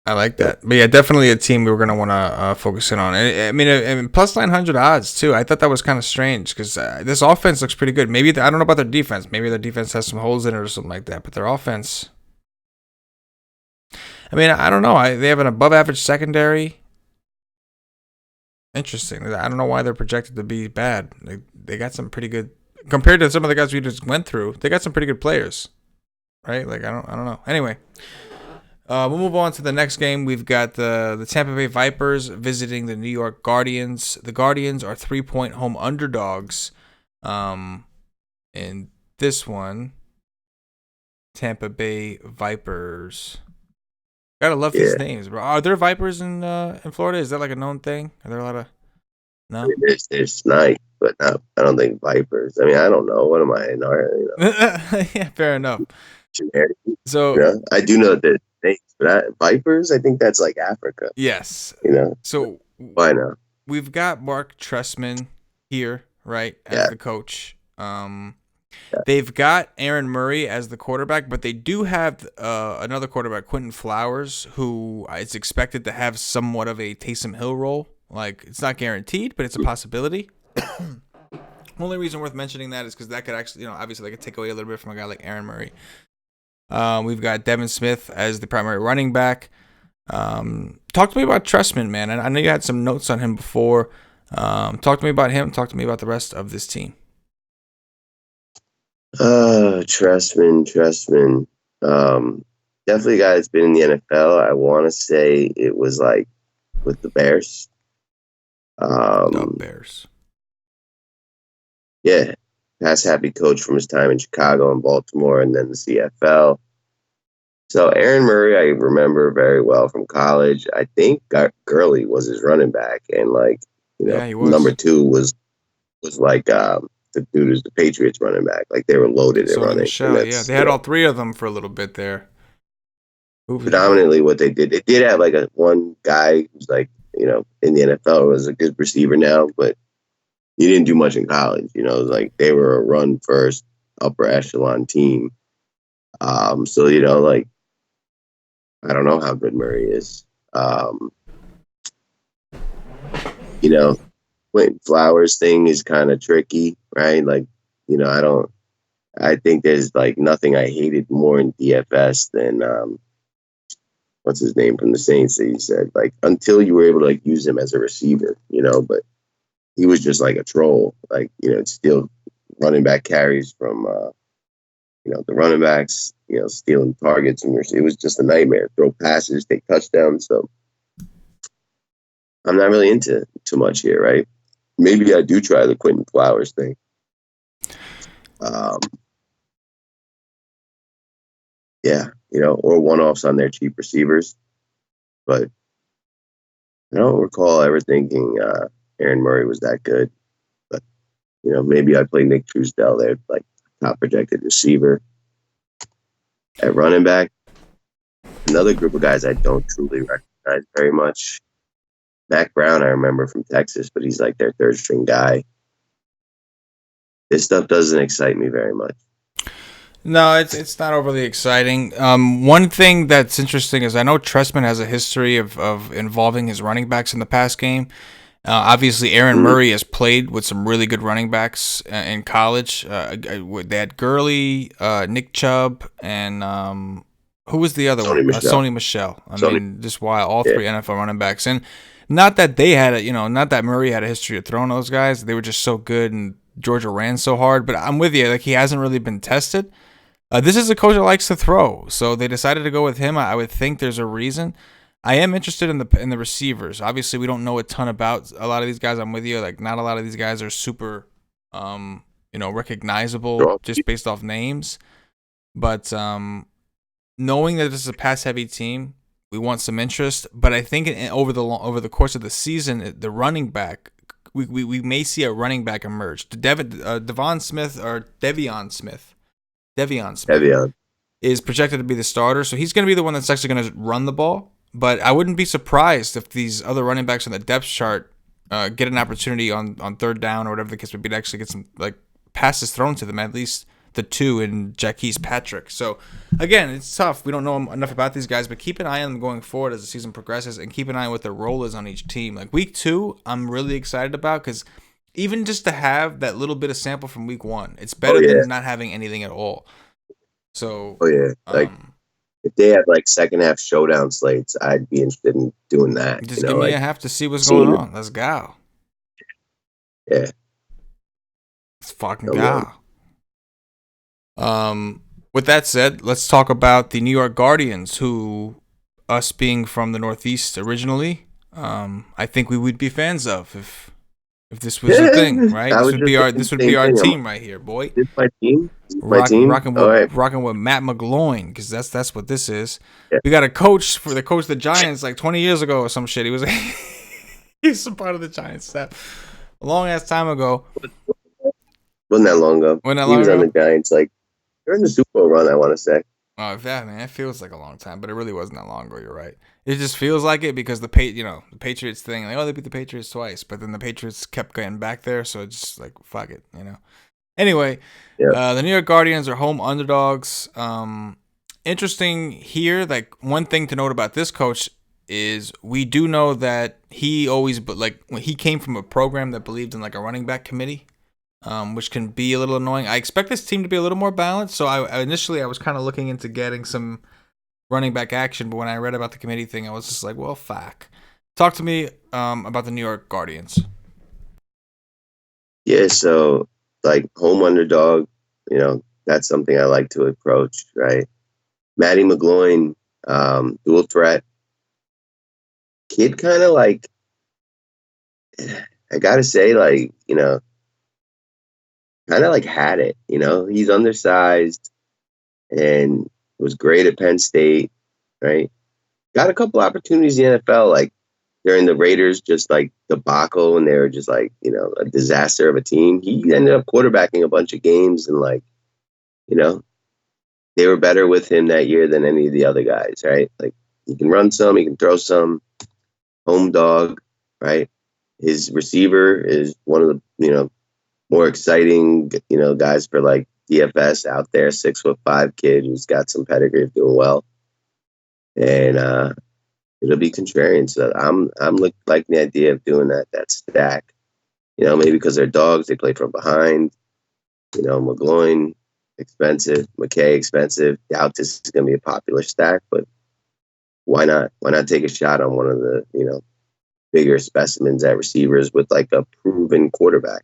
[SPEAKER 2] I like that. But yeah, definitely a team we were going to want to focus in on. I mean, plus 900 odds, too. I thought that was kind of strange because this offense looks pretty good. Maybe, I don't know about their defense. Maybe their defense has some holes in it or something like that. But their offense, I mean, I don't know. They have an above-average secondary. Interesting. I don't know why they're projected to be bad. They got some pretty good, compared to some of the guys we just went through, they got some pretty good players. Right? Like, I don't know. Anyway. We'll move on to the next game. We've got the Tampa Bay Vipers visiting the New York Guardians. The Guardians are 3-point home underdogs. In this one, Tampa Bay Vipers. Gotta love these names, bro. Are there Vipers in Florida? Is that like a known thing? Are there a lot of... No?
[SPEAKER 3] There's snipes, but I don't think Vipers. I mean, I don't know. What am I in?
[SPEAKER 2] Yeah, fair enough.
[SPEAKER 3] Generic.
[SPEAKER 2] So
[SPEAKER 3] I do know that Vipers, I think that's like Africa.
[SPEAKER 2] Yes. So
[SPEAKER 3] why not?
[SPEAKER 2] We've got Mark Trestman here, right, as the coach. They've got Aaron Murray as the quarterback, but they do have another quarterback, Quentin Flowers, who is expected to have somewhat of a Taysom Hill role. Like, it's not guaranteed, but it's a possibility. Only reason worth mentioning that is because that could actually, obviously, that could take away a little bit from a guy like Aaron Murray. We've got Devin Smith as the primary running back. Talk to me about Trestman, man. I know you had some notes on him before. Talk to me about him. Talk to me about the rest of this team.
[SPEAKER 3] Trestman. Definitely a guy that's been in the NFL. I want to say it was like with the Bears.
[SPEAKER 2] The Bears.
[SPEAKER 3] Yeah. Pass happy coach from his time in Chicago and Baltimore and then the CFL. So Aaron Murray, I remember very well from college. I think Gurley was his running back, and number 2 was like the dude who's the Patriots running back. Like they were loaded at running.
[SPEAKER 2] Michelle, yeah, they had all 3 of them for a little bit there.
[SPEAKER 3] Predominantly, what they did have like one guy who's like in the NFL was a good receiver now, but he didn't do much in college. Like they were a run first upper echelon team. So like. I don't know how good Murray is. Quentin Flowers thing is kind of tricky, right? Like, I think there's like nothing I hated more in DFS than, what's his name from the Saints that he said, like, until you were able to like use him as a receiver, but he was just like a troll, like, steal running back carries from, the running backs, stealing targets, and it was just a nightmare. Throw passes, take touchdowns. So I'm not really into too much here, right? Maybe I do try the Quentin Flowers thing. Or one-offs on their cheap receivers. But I don't recall ever thinking Aaron Murray was that good. But, maybe I play Nick Truesdell there, like, top projected receiver. At running back, another group of guys I don't truly recognize very much. Mac Brown, I remember from Texas, but he's like their third string guy. This stuff doesn't excite me very much.
[SPEAKER 2] No, it's not overly exciting. One thing that's interesting is I know Trestman has a history of involving his running backs in the pass game. Obviously, Aaron Murray has played with some really good running backs in college. They had Gurley, Nick Chubb, and who was the other one? Sony Michel. I mean, just wild. All 3 NFL running backs. And not that they had not that Murray had a history of throwing those guys. They were just so good, and Georgia ran so hard. But I'm with you. Like, he hasn't really been tested. This is a coach that likes to throw, so they decided to go with him. I would think there's a reason. I am interested in the receivers. Obviously, we don't know a ton about a lot of these guys. I'm with you. Like, not a lot of these guys are super, recognizable just based off names. But knowing that this is a pass-heavy team, we want some interest. But I think over the course of the season, the running back, we may see a running back emerge. Devion Smith is projected to be the starter, so he's going to be the one that's actually going to run the ball. But I wouldn't be surprised if these other running backs on the depth chart get an opportunity on third down or whatever the case would be to actually get some like passes thrown to them, at least the 2 in Jaquez Patrick. So, again, it's tough. We don't know enough about these guys, but keep an eye on them going forward as the season progresses and keep an eye on what their role is on each team. Like, week 2, I'm really excited about because even just to have that little bit of sample from week 1, it's better than not having anything at all. So,
[SPEAKER 3] if they have like second half showdown slates, I'd be interested in doing that.
[SPEAKER 2] Just give me a half to see what's going on. Let's go.
[SPEAKER 3] Yeah.
[SPEAKER 2] Let's fucking go. With that said, let's talk about the New York Guardians, who, us being from the Northeast originally, I think we would be fans of if this was a thing, right? This would be our team right here, boy.
[SPEAKER 3] This is my team.
[SPEAKER 2] Rocking with Matt McGloin, because that's what this is. Yeah. We got a coach for the coach of the Giants like 20 years ago or some shit. He was he's a part of the Giants staff a long ass time ago.
[SPEAKER 3] Wasn't that long ago? He was on the Giants like during the Super Bowl run, I want to say.
[SPEAKER 2] Oh, that man, it feels like a long time, but it really wasn't that long ago. You're right. It just feels like it because the Patriots thing, like, they beat the Patriots twice, but then the Patriots kept getting back there, so it's just like fuck it, Anyway, the New York Guardians are home underdogs. Interesting here, like one thing to note about this coach is we do know that he always, but like when he came from a program that believed in like a running back committee. which can be a little annoying. I expect this team to be a little more balanced. So initially I was kind of looking into getting some running back action, but when I read about the committee thing, I was just like, well, fuck. Talk to me about the New York Guardians.
[SPEAKER 3] Yeah, so like home underdog, that's something I like to approach, right? Matty McGloin, dual threat. Kid kind of like, I gotta say, like, kind of like had it, he's undersized and was great at Penn State, right? Got a couple opportunities in the NFL, like during the Raiders, just like debacle, and they were just like, a disaster of a team. He ended up quarterbacking a bunch of games, and like, they were better with him that year than any of the other guys, right? Like, he can run some, he can throw some, home dog, right? His receiver is one of the, more exciting, guys for like DFS out there, 6'5" kid who's got some pedigree of doing well. And it'll be contrarian. So I'm liking the idea of doing that stack. Maybe because they're dogs, they play from behind. McGloin, expensive. McKay, expensive. Doubt this is going to be a popular stack, but why not? Why not take a shot on one of the, bigger specimens at receivers with like a proven quarterback?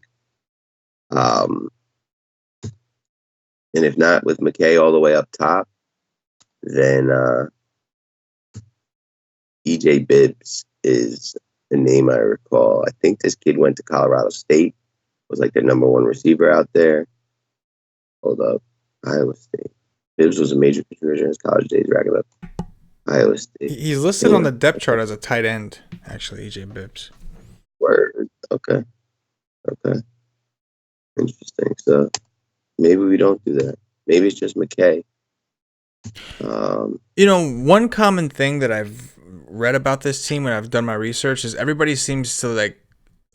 [SPEAKER 3] And if not with McKay all the way up top, then EJ Bibbs is the name I recall. I think this kid went to Colorado State, was like their number one receiver out there. Hold up. Iowa State. Bibbs was a major contributor in his college days, racking up. Iowa State.
[SPEAKER 2] He's listed on the depth chart as a tight end, actually, EJ Bibbs.
[SPEAKER 3] Word. Okay. Interesting. So maybe we don't do that. Maybe it's just McKay.
[SPEAKER 2] One common thing that I've read about this team when I've done my research is everybody seems to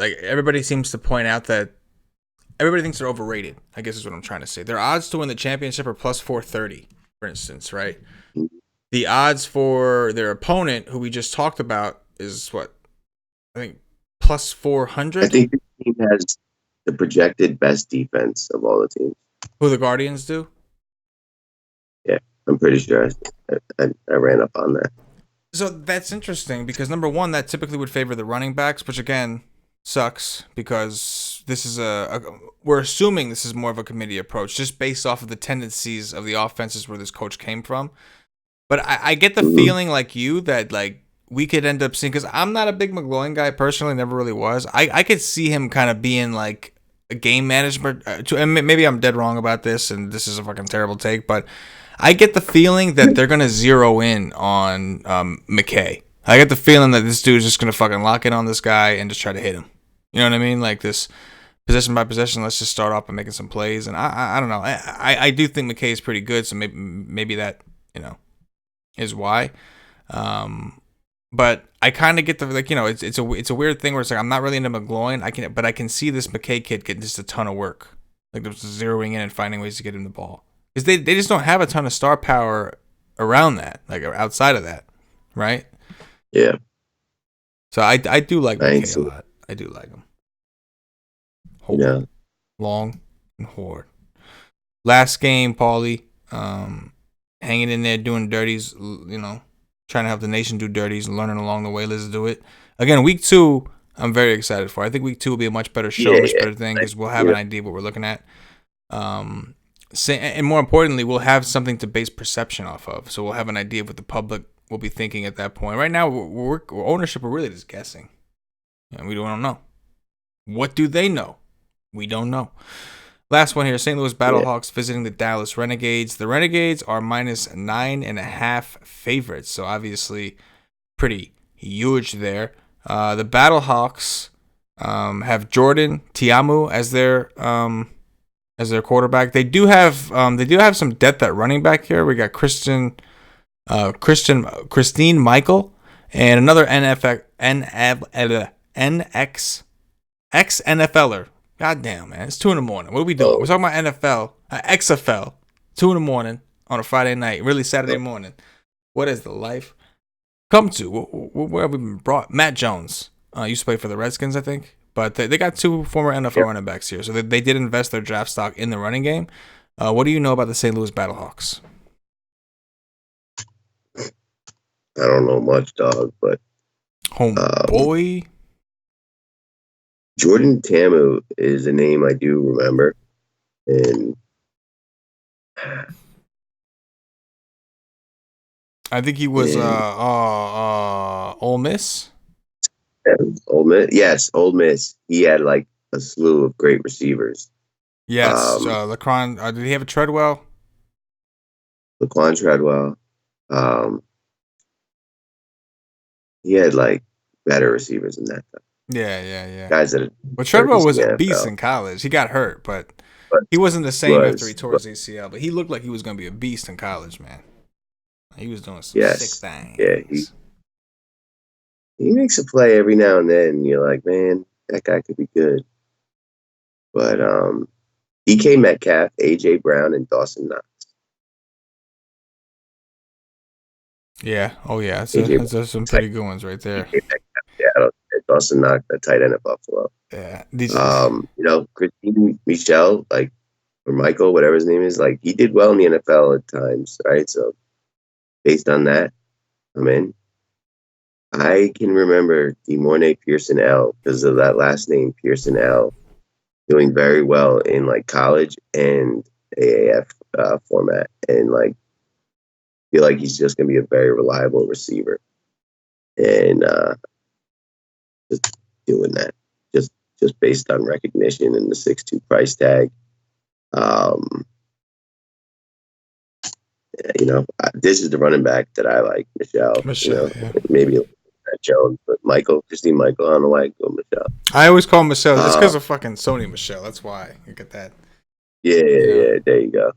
[SPEAKER 2] everybody seems to point out that everybody thinks they're overrated, I guess is what I'm trying to say. Their odds to win the championship are plus 430, for instance, right? The odds for their opponent, who we just talked about, is what? I think plus 400?
[SPEAKER 3] I think the team has the projected best defense of all the teams.
[SPEAKER 2] Who the Guardians do?
[SPEAKER 3] Yeah, I'm pretty sure I ran up on that.
[SPEAKER 2] So that's interesting because, number one, that typically would favor the running backs, which, again, sucks because this is we're assuming this is more of a committee approach just based off of the tendencies of the offenses where this coach came from. But I get the feeling like you that like we could end up seeing, because I'm not a big McGloin guy personally, never really was. I could see him kind of being like a game management. And maybe I'm dead wrong about this, and this is a fucking terrible take, but I get the feeling that they're gonna zero in on McKay. I get the feeling that this dude's just gonna fucking lock in on this guy and just try to hit him. You know what I mean? Like this possession by possession. Let's just start off by making some plays. And I don't know. I do think McKay is pretty good, so maybe that is why. But I kind of get the it's a weird thing where it's like I'm not really into McGloin. I can see this McKay kid getting just a ton of work. Like there's zeroing in and finding ways to get him the ball. Because they just don't have a ton of star power around that, like outside of that, right?
[SPEAKER 3] Yeah.
[SPEAKER 2] So I do like McKay a lot. I do like him. Long and hard. Last game, Paulie, hanging in there doing dirties, trying to help the nation do dirties and learning along the way. Let's do it. Again, week 2, I'm very excited for. I think week 2 will be a much better show, much better thing, because we'll have an idea of what we're looking at. And more importantly, we'll have something to base perception off of. So we'll have an idea of what the public will be thinking at that point. Right now, we're ownership, we're really just guessing. And we don't know. What do they know? We don't know. Last one here, St. Louis Battlehawks visiting the Dallas Renegades. The Renegades are minus 9.5 favorites, so obviously pretty huge there. The Battlehawks have Jordan Tiamu as their quarterback. They do have some depth at running back here. We got Christine Michael and another ex-NFLer. God damn, man. It's 2 a.m. What are we doing? We're talking about NFL, XFL, 2 a.m. on a Friday night, really Saturday morning. What is the life come to? Where have we been brought? Matt Jones. Used to play for the Redskins, I think. But they got 2 former NFL running backs here. So they did invest their draft stock in the running game. What do you know about the St. Louis Battlehawks?
[SPEAKER 3] I don't know much, dog, but
[SPEAKER 2] homeboy.
[SPEAKER 3] Jordan Tamu is a name I do remember, and
[SPEAKER 2] I think he was Ole Miss.
[SPEAKER 3] Ole Miss, yes, Ole Miss. He had like a slew of great receivers.
[SPEAKER 2] Yes, Laquan. Did he have a Treadwell?
[SPEAKER 3] Laquan Treadwell. He had like better receivers than that.
[SPEAKER 2] Yeah.
[SPEAKER 3] Guys that.
[SPEAKER 2] But Treadwell was a beast in college. He got hurt, but he wasn't the same after he tore his ACL. But he looked like he was going to be a beast in college, man. He was doing some sick things.
[SPEAKER 3] Yeah, he makes a play every now and then, and you're like, man, that guy could be good. But DK Metcalf, AJ Brown, and Dawson Knox.
[SPEAKER 2] Yeah. Oh, yeah. That's some pretty good ones right there.
[SPEAKER 3] Yeah, Dawson Knox, that tight end at Buffalo.
[SPEAKER 2] Yeah.
[SPEAKER 3] Christine Michel, like, or Michael, whatever his name is, like, he did well in the NFL at times, right? So, based on that, I'm in. I can remember DeMornay Pearson L because of that last name, Pearson L, doing very well in like college and AAF format, and like feel like he's just gonna be a very reliable receiver, and just doing that, just based on recognition and the 6'2" price tag. This is the running back that I like, Michelle.
[SPEAKER 2] Yeah.
[SPEAKER 3] Maybe Jones, but Christine Michael, I don't know why I go Michelle.
[SPEAKER 2] I always call him Michelle. It's because of fucking Sony Michelle. That's why you get that.
[SPEAKER 3] Yeah. There you go.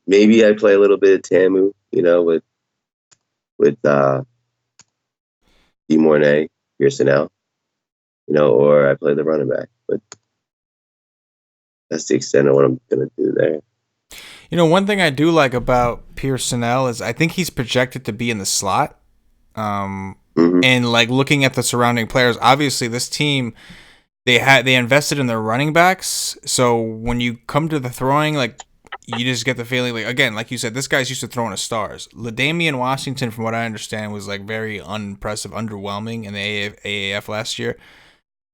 [SPEAKER 3] Maybe I play a little bit of Tamu. With DeMornay, Pearson L. Or I play the running back. But that's the extent of what I'm gonna do there.
[SPEAKER 2] One thing I do like about Pearson L is I think he's projected to be in the slot. And like looking at the surrounding players, obviously this team they invested in their running backs. So when you come to the throwing, like you just get the feeling like, again, like you said, this guy's used to throwing to stars. LaDainian Washington, from what I understand, was like very unimpressive, underwhelming in the AAF last year.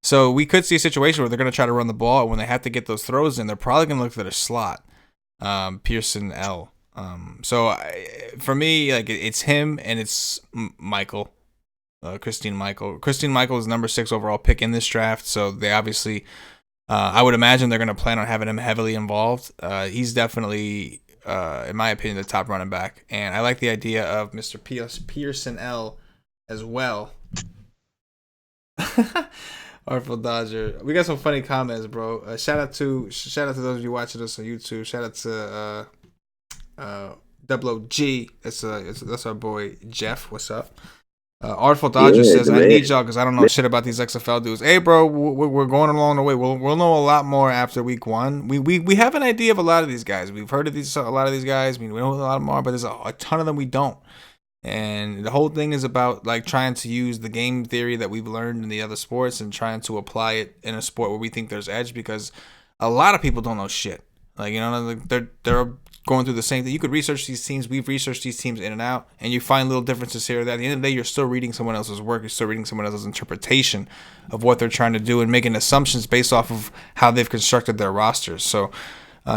[SPEAKER 2] So we could see a situation where they're going to try to run the ball, and when they have to get those throws in, they're probably going to look for their slot. Pearson L. For me, like it's him and it's Michael. Christine Michael. Christine Michael is number 6 overall pick in this draft, so they obviously, I would imagine they're going to plan on having him heavily involved. He's definitely, in my opinion, the top running back, and I like the idea of Mr. Pearson L as well. Artful Dodger. We got some funny comments, bro. Shout out to those of you watching us on YouTube. Shout out to Double OG. That's our boy Jeff. What's up? Artful Dodger says, I need y'all because I don't know shit about these XFL dudes. Hey, bro, we're going along the way. We'll know a lot more after week 1. We have an idea of a lot of these guys. We've heard of a lot of these guys. I mean, we know a lot more, but there's a ton of them we don't. And the whole thing is about like trying to use the game theory that we've learned in the other sports and trying to apply it in a sport where we think there's edge, because a lot of people don't know shit. Like, they're going through the same thing. You could research these teams. We've researched these teams in and out, and you find little differences here or there. At the end of the day, you're still reading someone else's work. You're still reading someone else's interpretation of what they're trying to do and making assumptions based off of how they've constructed their rosters. So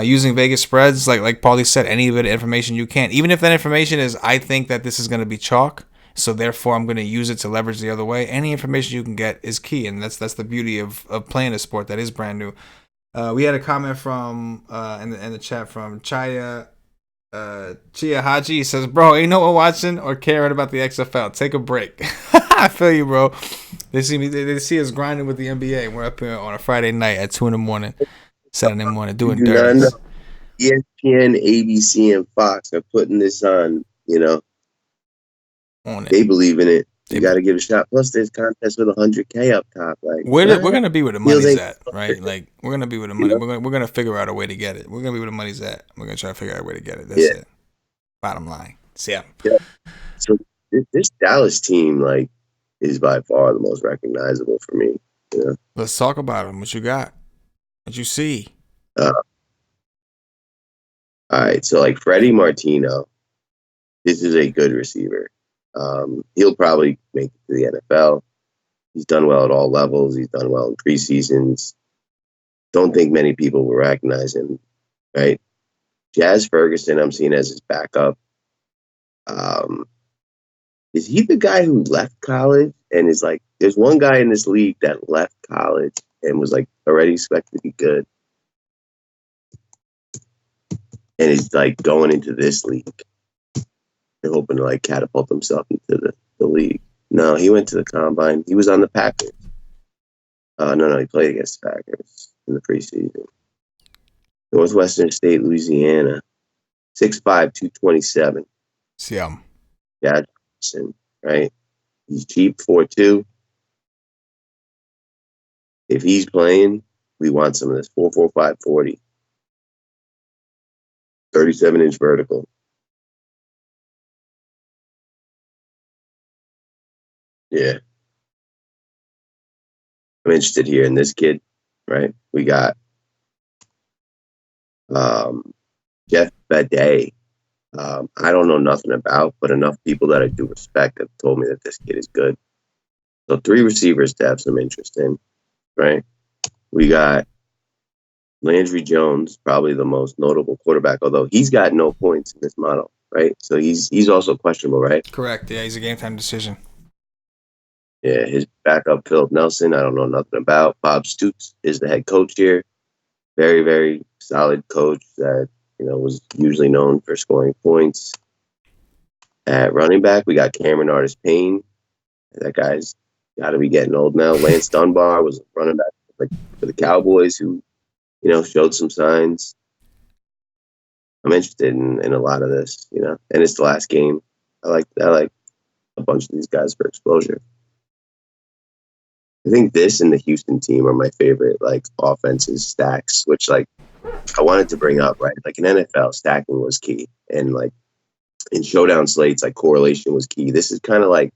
[SPEAKER 2] using Vegas spreads, like Paulie said, any bit of information you can, even if that information is, I think that this is going to be chalk, so therefore I'm going to use it to leverage the other way. Any information you can get is key, and that's the beauty of playing a sport that is brand new. We had a comment from in the chat from Chia Haji. He says, bro, ain't no one watching or caring about the XFL. Take a break. I feel you, bro. They see us grinding with the NBA, and we're up here on a Friday night at 2 a.m, Saturday morning, doing dirty.
[SPEAKER 3] ESPN, ABC, and Fox are putting this on. They believe in it. You got to give it a shot. Plus, there's contests with $100K up top. Like
[SPEAKER 2] we're gonna be where the money's at, right? Like we're gonna be where the money. We're gonna figure out a way to get it. We're gonna be where the money's at. We're gonna try to figure out a way to get it. That's it. Bottom line. Yeah.
[SPEAKER 3] So this Dallas team, like, is by far the most recognizable for me. You know?
[SPEAKER 2] Let's talk about him. What you got? What you see?
[SPEAKER 3] All right, so like Freddie Martino, this is a good receiver. He'll probably make it to the NFL. He's done well at all levels. He's done well in preseasons. Don't think many people will recognize him, right? Jazz Ferguson, I'm seeing as his backup. Is he the guy who left college and is like, there's one guy in this league that left college and was like already expected to be good and is like going into this league and hoping to like catapult himself into the league. No, he went to the combine. He was on the Packers. No, he played against the Packers in the preseason. Northwestern State, Louisiana. 6'5", 227.
[SPEAKER 2] See him.
[SPEAKER 3] Yeah, right? He's cheap, 4'2". If he's playing, we want some of this. 4'4", 40. 37-inch vertical. Yeah. I'm interested here in this kid, right? We got Jeff Badet. I don't know nothing about, but enough people that I do respect have told me that this kid is good. So 3 receivers to have some interest in, right? We got Landry Jones, probably the most notable quarterback, although he's got no points in this model, right? So he's also questionable, right?
[SPEAKER 2] Correct. Yeah, he's a game time decision.
[SPEAKER 3] Yeah, his backup, Philip Nelson, I don't know nothing about. Bob Stoops is the head coach here. Very, very solid coach that, was usually known for scoring points. At running back, we got Cameron Artis-Payne. That guy's got to be getting old now. Lance Dunbar was running back for the Cowboys who, showed some signs. I'm interested in a lot of this, and it's the last game. I like a bunch of these guys for exposure. I think this and the Houston team are my favorite, offenses stacks, which, I wanted to bring up, right? Like in NFL, stacking was key. And, in showdown slates, correlation was key. This is kind of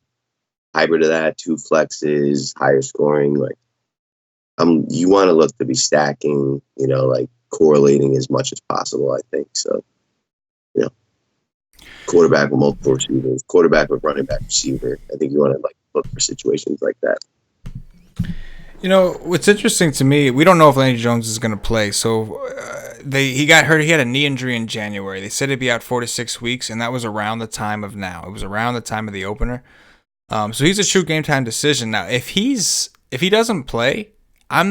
[SPEAKER 3] hybrid of that, 2 flexes, higher scoring. You want to look to be stacking, correlating as much as possible, I think. So, quarterback with multiple receivers, quarterback with running back receiver. I think you want to, look for situations like that.
[SPEAKER 2] What's interesting to me, we don't know if Landry Jones is going to play. So he got hurt. He had a knee injury in January. They said he'd be out 4 to 6 weeks, and that was around the time of now. It was around the time of the opener. So he's a true game time decision. Now, if he doesn't play, I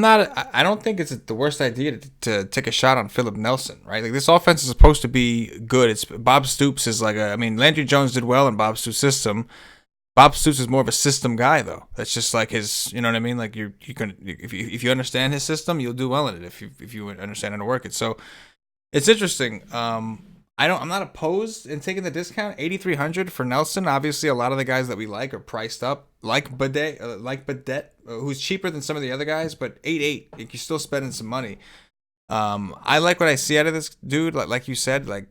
[SPEAKER 2] don't think it's the worst idea to take a shot on Philip Nelson, right? This offense is supposed to be good. It's Bob Stoops is Landry Jones did well in Bob Stoops' system. Bob Stoops is more of a system guy, though. That's just his, you know what I mean? You can if you understand his system, you'll do well in it. If you understand how to work it, so it's interesting. I'm not opposed in taking the discount, 8,300 for Nelson. Obviously, a lot of the guys that we like are priced up, like Badet, who's cheaper than some of the other guys, but 8,800, you're still spending some money. I like what I see out of this dude. Like you said, a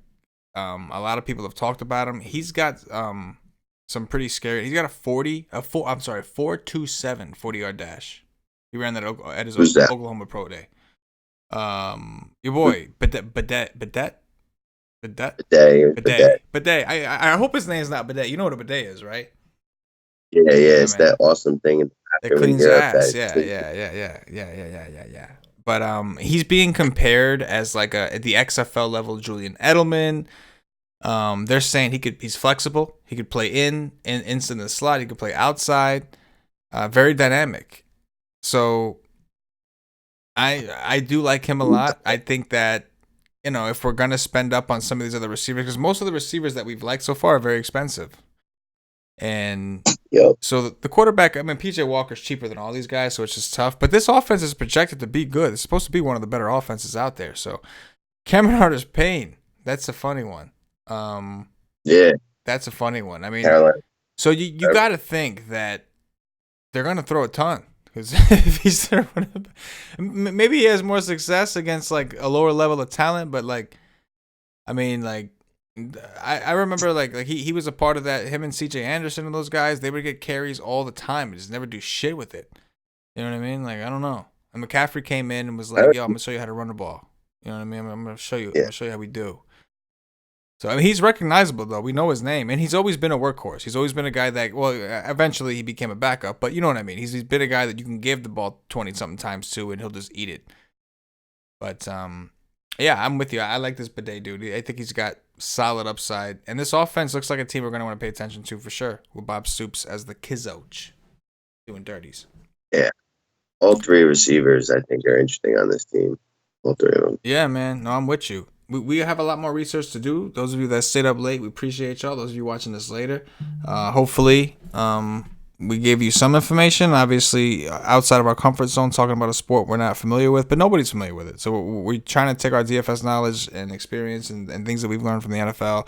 [SPEAKER 2] lot of people have talked about him. He's got some pretty scary. He's got a 4.27 40-yard dash. He ran that at his Oklahoma Pro Day. Your boy Badet. I hope his name's not Badet. You know what a bidet is, right?
[SPEAKER 3] Yeah, it's man. That awesome thing
[SPEAKER 2] that cleans your ass. Yeah. But he's being compared as the XFL level Julian Edelman. They're saying he's flexible. He could play in the slot. He could play outside. Very dynamic. So I do like him a lot. I think that, if we're going to spend up on some of these other receivers, because most of the receivers that we've liked so far are very expensive. And so the quarterback, PJ Walker's cheaper than all these guys, so it's just tough. But this offense is projected to be good. It's supposed to be one of the better offenses out there. So Cameron Artis-Payne, that's a funny one. That's a funny one.
[SPEAKER 3] Carolina.
[SPEAKER 2] So you got to think that they're going to throw a ton. Because if he's there, maybe he has more success against a lower level of talent, but I remember like he was a part of that. Him and C.J. Anderson and those guys, they would get carries all the time and just never do shit with it. You know what I mean? Like I don't know. And McCaffrey came in and was like, "Yo, I'm gonna show you how to run the ball." You know what I mean? I'm gonna show you. I'm
[SPEAKER 3] Yeah.
[SPEAKER 2] gonna show you how we do. So I mean, he's recognizable though. We know his name, and he's always been a workhorse. He's always been a guy that, well, eventually he became a backup, but you know what I mean. He's been a guy that you can give the ball 20-something times to, and he'll just eat it. But yeah, I'm with you. I like this Bidet dude. I think he's got solid upside, and this offense looks like a team we're gonna want to pay attention to for sure. With Bob Stoops as the Kizoch doing dirties.
[SPEAKER 3] Yeah. All three receivers, I think, are interesting on this team. All three of them.
[SPEAKER 2] Yeah, man. No, I'm with you. We have a lot more research to do. Those of you that stayed up late, we appreciate y'all. Those of you watching this later, hopefully, we gave you some information. Obviously, outside of our comfort zone, talking about a sport we're not familiar with, but nobody's familiar with it. So we're trying to take our DFS knowledge and experience and things that we've learned from the NFL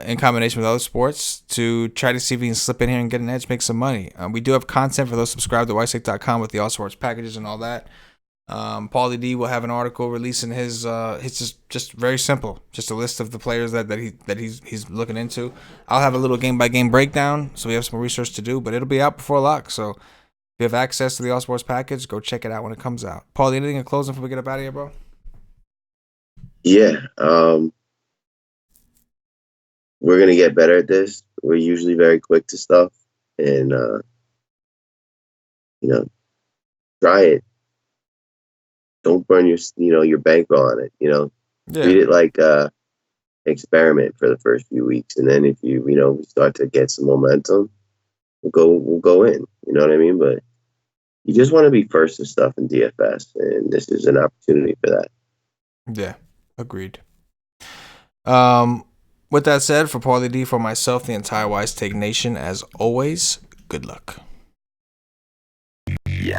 [SPEAKER 2] in combination with other sports to try to see if we can slip in here and get an edge, make some money. We do have content for those subscribed to whitesnake.com with the all sports packages and all that. Paulie D will have an article releasing his just very simple, just a list of the players that he's looking into. I'll have a little game by game breakdown, so we have some research to do, but it'll be out before lock. So if you have access to the all sports package, go check it out when it comes out. Paulie, anything in closing before we get up out of here, bro?
[SPEAKER 3] Yeah. We're gonna get better at this. We're usually very quick to stuff, and try it. Don't burn your bankroll on it. Treat it like experiment for the first few weeks, and then if we start to get some momentum, we'll go in. You know what I mean? But you just want to be first to stuff in DFS, and this is an opportunity for that.
[SPEAKER 2] Yeah, agreed. With that said, for Paulie D, for myself, the entire Wise Take Nation, as always, good luck.
[SPEAKER 3] Yeah.